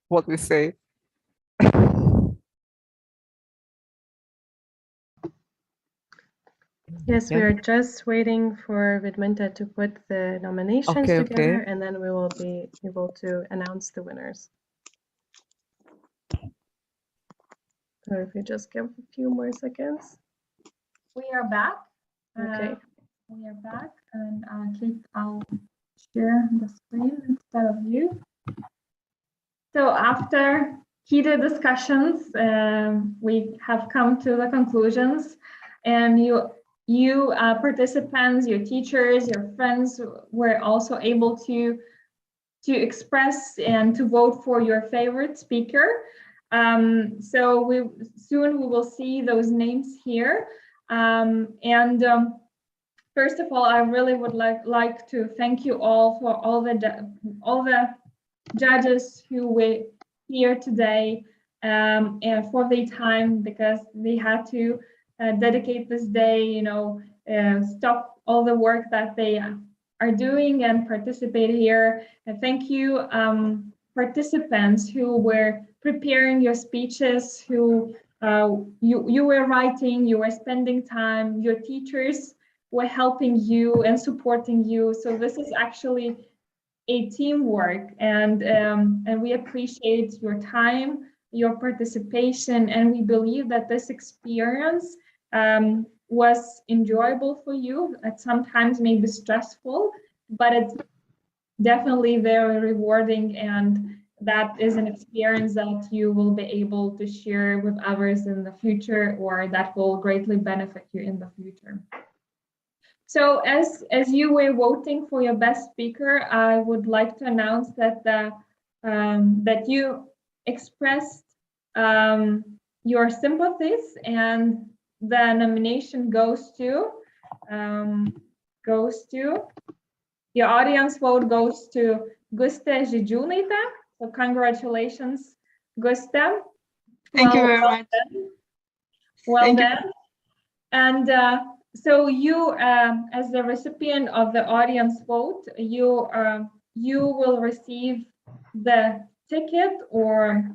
What we say? Yes, we Yeah. are just waiting for Vidminta to put the nominations Okay, together, okay. and then we will be able to announce the winners. So if you just give a few more seconds. We are back. Okay. We are back, and I'll share the screen instead of you. So after heated discussions, we have come to the conclusions, and you participants, your teachers, your friends were also able to express and to vote for your favorite speaker. So soon we will see those names here. First of all, I really would like to thank you all for all the judges who were here today and for their time, because they had to dedicate this day, stop all the work that they are doing and participate here. And thank you, participants who were preparing your speeches, who you were writing, you were spending time, your teachers were helping you and supporting you. So this is actually a teamwork, and we appreciate your time, your participation, and we believe that this experience was enjoyable for you. At sometimes maybe stressful, but it's definitely very rewarding, and that is an experience that you will be able to share with others in the future, or that will greatly benefit you in the future. So as you were voting for your best speaker, I would like to announce that that you expressed your sympathies, and the nomination goes to your audience vote goes to Guste Židžiūnaitė. So congratulations, Guste. Thank you very much. Well done. And so you, as the recipient of the audience vote, you will receive the ticket or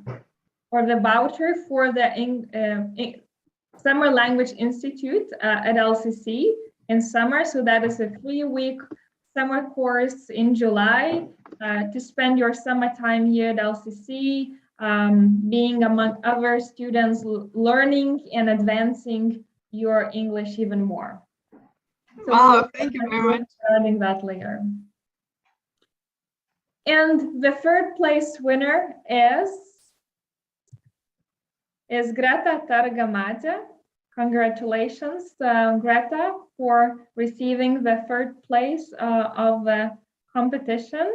the voucher for the Summer Language Institute at LCC in summer. So that is a 3-week summer course in July to spend your summertime here at LCC, being among other students, learning and advancing your English even more. So wow, thank you very much. Learning that later. And the third place winner is Greta Targamadze. Congratulations, Greta, for receiving the third place of the competition.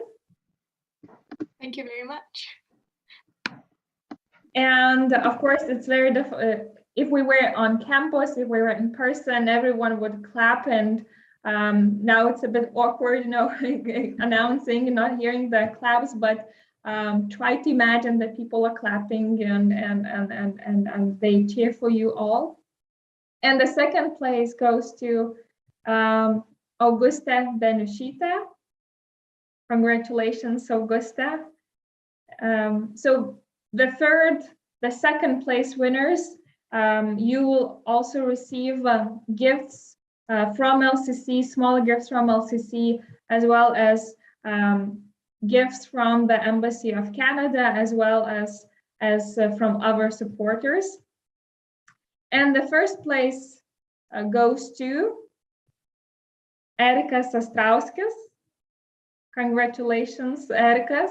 Thank you very much. And of course, it's very difficult. If we were on campus, if we were in person, everyone would clap, and now it's a bit awkward, announcing and not hearing the claps, but try to imagine that people are clapping and they cheer for you all. And the second place goes to Augusta Benushita. Congratulations, Augusta. So the second place winners, you will also receive gifts from LCC, small gifts from LCC, as well as gifts from the Embassy of Canada, as well as from other supporters. And the first place goes to Erika Sastrauskis. Congratulations, Erika.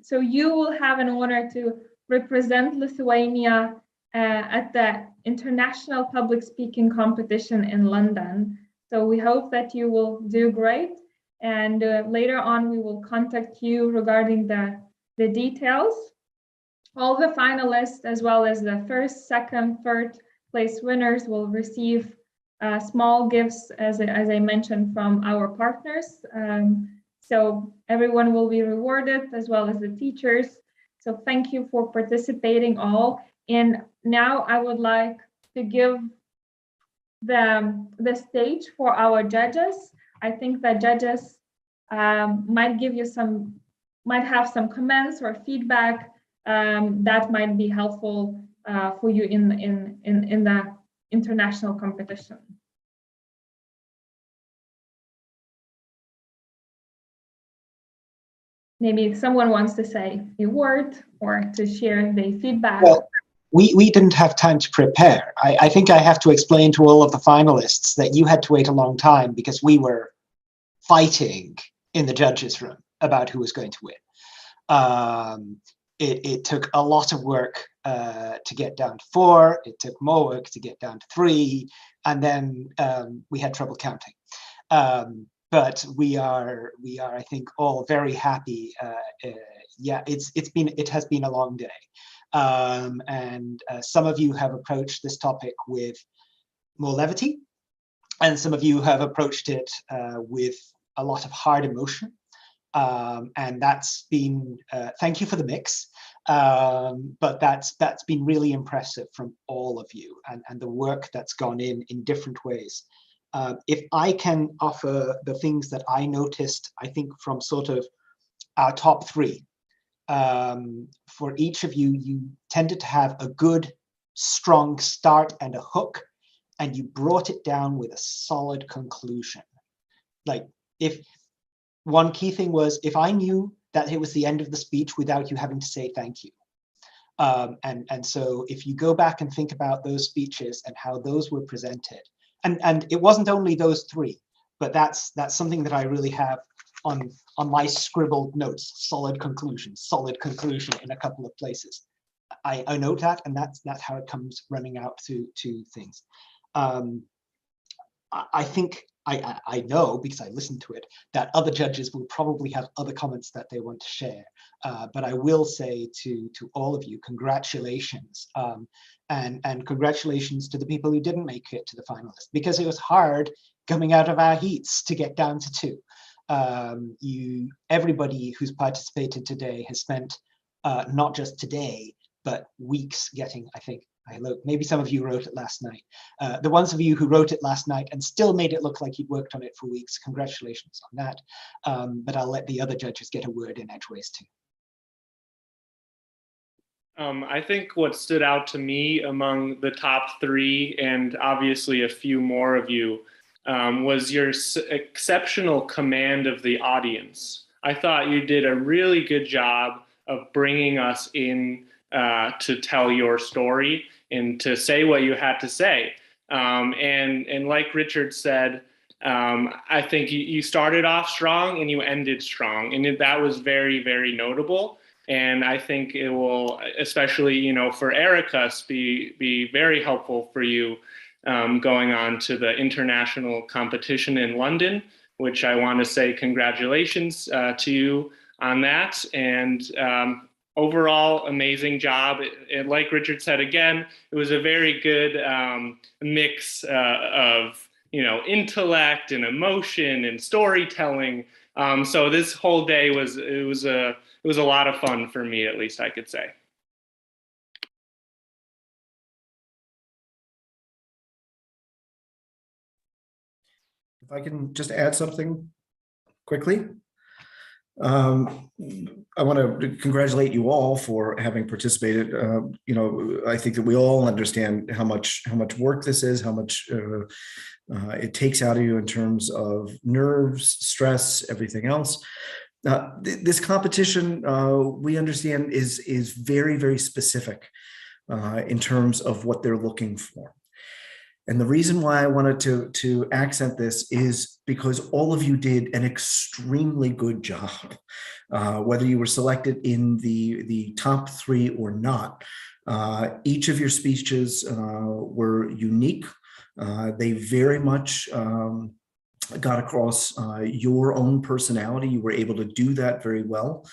So you will have an honor to represent Lithuania at the International Public Speaking Competition in London. So we hope that you will do great. And later on, we will contact you regarding the details. All the finalists, as well as the first, second, third place winners, will receive small gifts, as I mentioned, from our partners. So everyone will be rewarded, as well as the teachers. So thank you for participating all. And now I would like to give the stage for our judges. I think the judges might give you might have some comments or feedback that might be helpful for you in the international competition. Maybe someone wants to say a word or to share their feedback. Well, we didn't have time to prepare. I think I have to explain to all of the finalists that you had to wait a long time because we were fighting in the judges' room about who was going to win. It took a lot of work to get down to 4. It took more work to get down to 3, and then we had trouble counting. But we are, I think, all very happy. Yeah, it has been a long day, and some of you have approached this topic with more levity, and some of you have approached it with a lot of hard emotion. And that's been, thank you for the mix, but that's been really impressive from all of you, and the work that's gone in different ways. If I can offer the things that I noticed, I think from sort of our top 3, for each of you, you tended to have a good, strong start and a hook, and you brought it down with a solid conclusion. Like, if one key thing was, if I knew that it was the end of the speech without you having to say thank you. And so if you go back and think about those speeches and how those were presented, and it wasn't only those 3, but that's something that I really have on my scribbled notes, solid conclusion in a couple of places. I note that, and that's how it comes running out to things. I think, I know, because I listened to it, that other judges will probably have other comments that they want to share. But I will say to all of you, congratulations. And congratulations to the people who didn't make it to the finalists, because it was hard coming out of our heats to get down to 2. Everybody who's participated today has spent not just today, but weeks getting, I think, maybe some of you wrote it last night. The ones of you who wrote it last night and still made it look like you'd worked on it for weeks, congratulations on that. But I'll let the other judges get a word in edgeways too. I think what stood out to me among the top 3, and obviously a few more of you, was your exceptional command of the audience. I thought you did a really good job of bringing us in to tell your story and to say what you had to say. And like Richard said, I think you started off strong and you ended strong, and that was very, very notable. And I think it will, especially, for Erica, be very helpful for you going on to the international competition in London, which I want to say congratulations to you on that. And overall, amazing job. And like Richard said, again, it was a very good mix of, intellect and emotion and storytelling. So this whole day was a lot of fun for me, at least I could say. If I can just add something quickly. I want to congratulate you all for having participated. I think that we all understand how much work this is, how much it takes out of you in terms of nerves, stress, everything else. This competition, we understand, is very, very specific in terms of what they're looking for. And the reason why I wanted to accent this is because all of you did an extremely good job, whether you were selected in the top 3 or not. Each of your speeches were unique. They very much got across your own personality. You were able to do that very well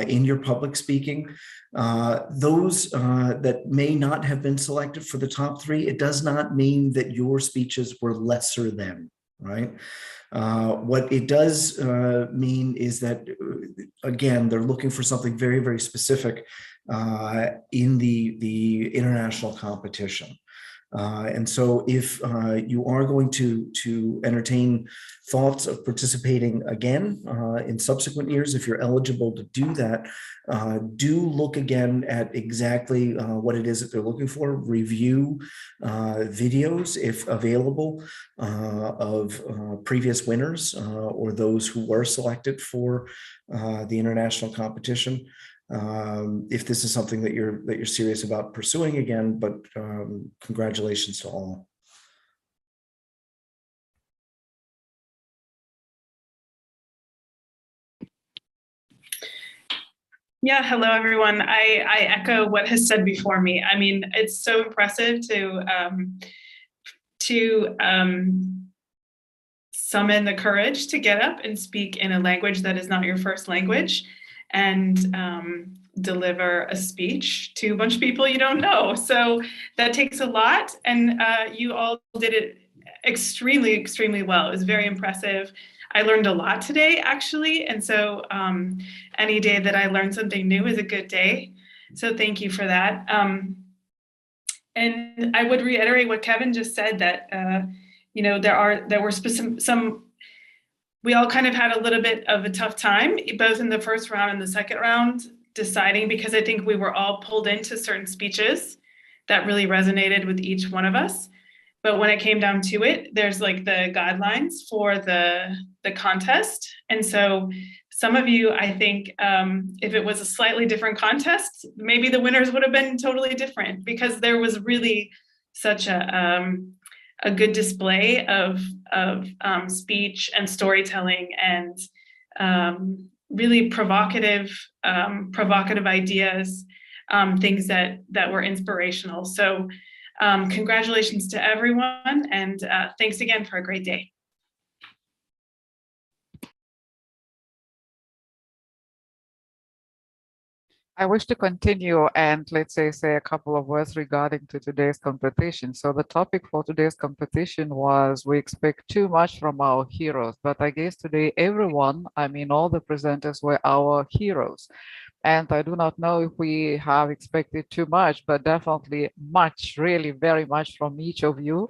in your public speaking. Those that may not have been selected for the top 3, it does not mean that your speeches were lesser than, right? What it does mean is that, again, they're looking for something very, very specific in the international competition. And so if you are going to entertain thoughts of participating again in subsequent years, if you're eligible to do that, do look again at exactly what it is that they're looking for. Review videos, if available, of previous winners or those who were selected for the international competition. If this is something that you're serious about pursuing again, but congratulations to all. Yeah, hello everyone. I echo what has said before me. I mean, it's so impressive to summon the courage to get up and speak in a language that is not your first language, and deliver a speech to a bunch of people you don't know. So that takes a lot, and you all did it extremely, extremely well. It was very impressive. I learned a lot today, actually, and so any day that I learn something new is a good day. So thank you for that. And I would reiterate what Kevin just said, that you know, there were some. We all kind of had a little bit of a tough time, both in the first round and the second round, deciding, because I think we were all pulled into certain speeches that really resonated with each one of us. But when it came down to it, there's like the guidelines for the contest. And so some of you, I think, if it was a slightly different contest, maybe the winners would have been totally different, because there was really such a good display of speech and storytelling, and really provocative ideas, things that were inspirational. So congratulations to everyone, and thanks again for a great day. I wish to continue and let's say a couple of words regarding to today's competition. So the topic for today's competition was, we expect too much from our heroes, but I guess today everyone, I mean all the presenters, were our heroes. And I do not know if we have expected too much, but definitely much, really very much from each of you.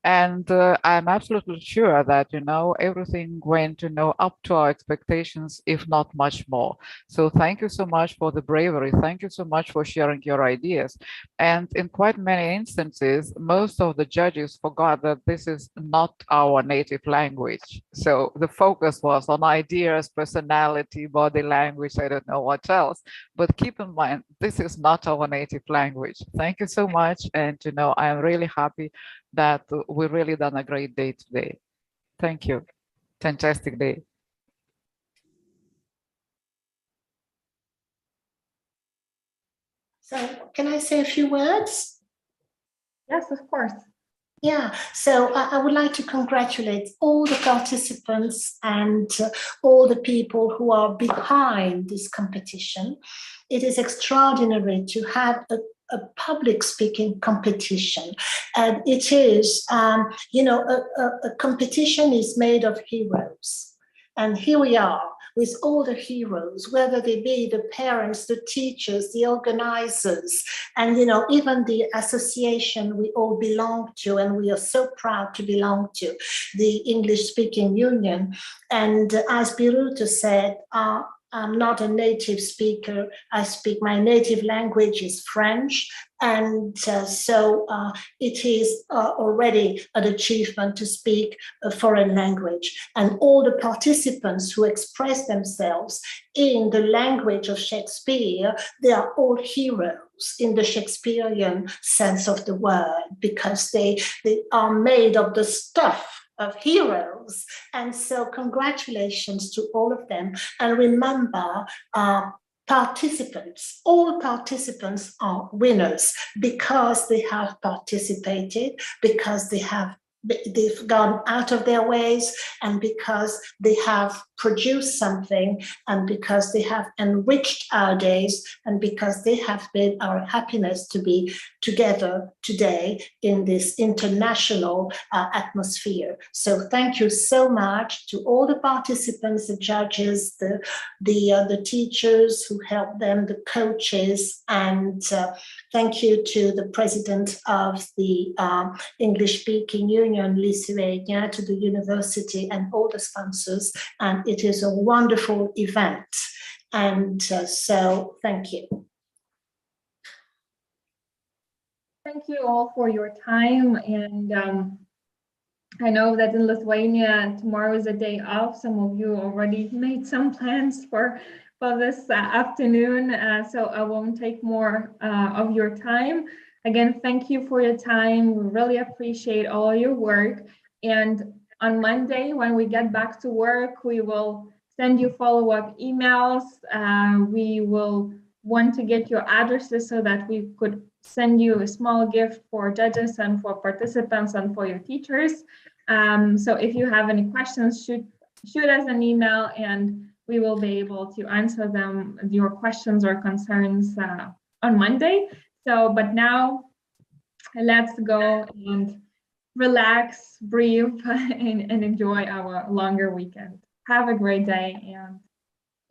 And I'm absolutely sure that, you know, everything went, you know, up to our expectations, if not much more. So thank you so much for the bravery. Thank you so much for sharing your ideas. And in quite many instances, most of the judges forgot that this is not our native language. So the focus was on ideas, personality, body language, I don't know what else. But keep in mind, this is not our native language. Thank you so much. And, you know, I am really happy that we really done a great day today. Thank you. Fantastic day. So can I say a few words? Yes, of course. Yeah, so I would like to congratulate all the participants and all the people who are behind this competition. It is extraordinary to have a public speaking competition. And it is, you know, a competition is made of heroes. And here we are with all the heroes, whether they be the parents, the teachers, the organizers, and, you know, even the association we all belong to, and we are so proud to belong to, the English Speaking Union. And as Biruta said, I'm not a native speaker. I speak, my native language is French. And so it is already an achievement to speak a foreign language. And all the participants who express themselves in the language of Shakespeare, they are all heroes in the Shakespearean sense of the word, because they are made of the stuff of heroes. And so congratulations to all of them. And remember, participants, all participants are winners because they have participated, because they have they've gone out of their ways, and because they have produced something, and because they have enriched our days, and because they have made our happiness to be together today in this international atmosphere. So thank you so much to all the participants, the judges, the teachers who helped them, the coaches, and thank you to the president of the English-speaking Union, Lithuania, to the university and all the sponsors. And it is a wonderful event. And so thank you. Thank you all for your time. And I know that in Lithuania, tomorrow is a day off. Some of you already made some plans for this afternoon, so I won't take more of your time. Again, thank you for your time. We really appreciate all your work. And on Monday, when we get back to work, we will send you follow-up emails. We will want to get your addresses so that we could send you a small gift for judges and for participants and for your teachers. So if you have any questions, shoot us an email and we will be able to answer them, your questions or concerns on Monday. So, but now let's go and relax, breathe, and enjoy our longer weekend. Have a great day and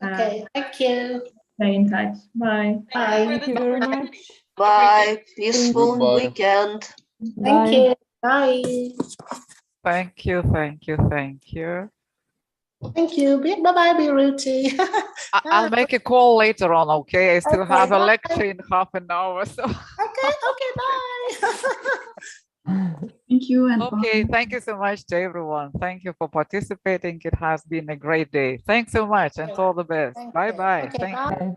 okay, thank you. Stay in touch. Bye. Bye. Thank you very much. Bye. Peaceful weekend. Thank you. Bye. Thank you, thank you, thank you. Thank you. Bye-bye, Biruti. I'll make a call later on, okay? I still Okay, have a bye. lecture in half an hour, so. Okay, bye. Thank you. And okay, thank you so much to everyone. Thank you for participating. It has been a great day. Thanks so much and all the best. Bye-bye. Okay, Thank bye. you.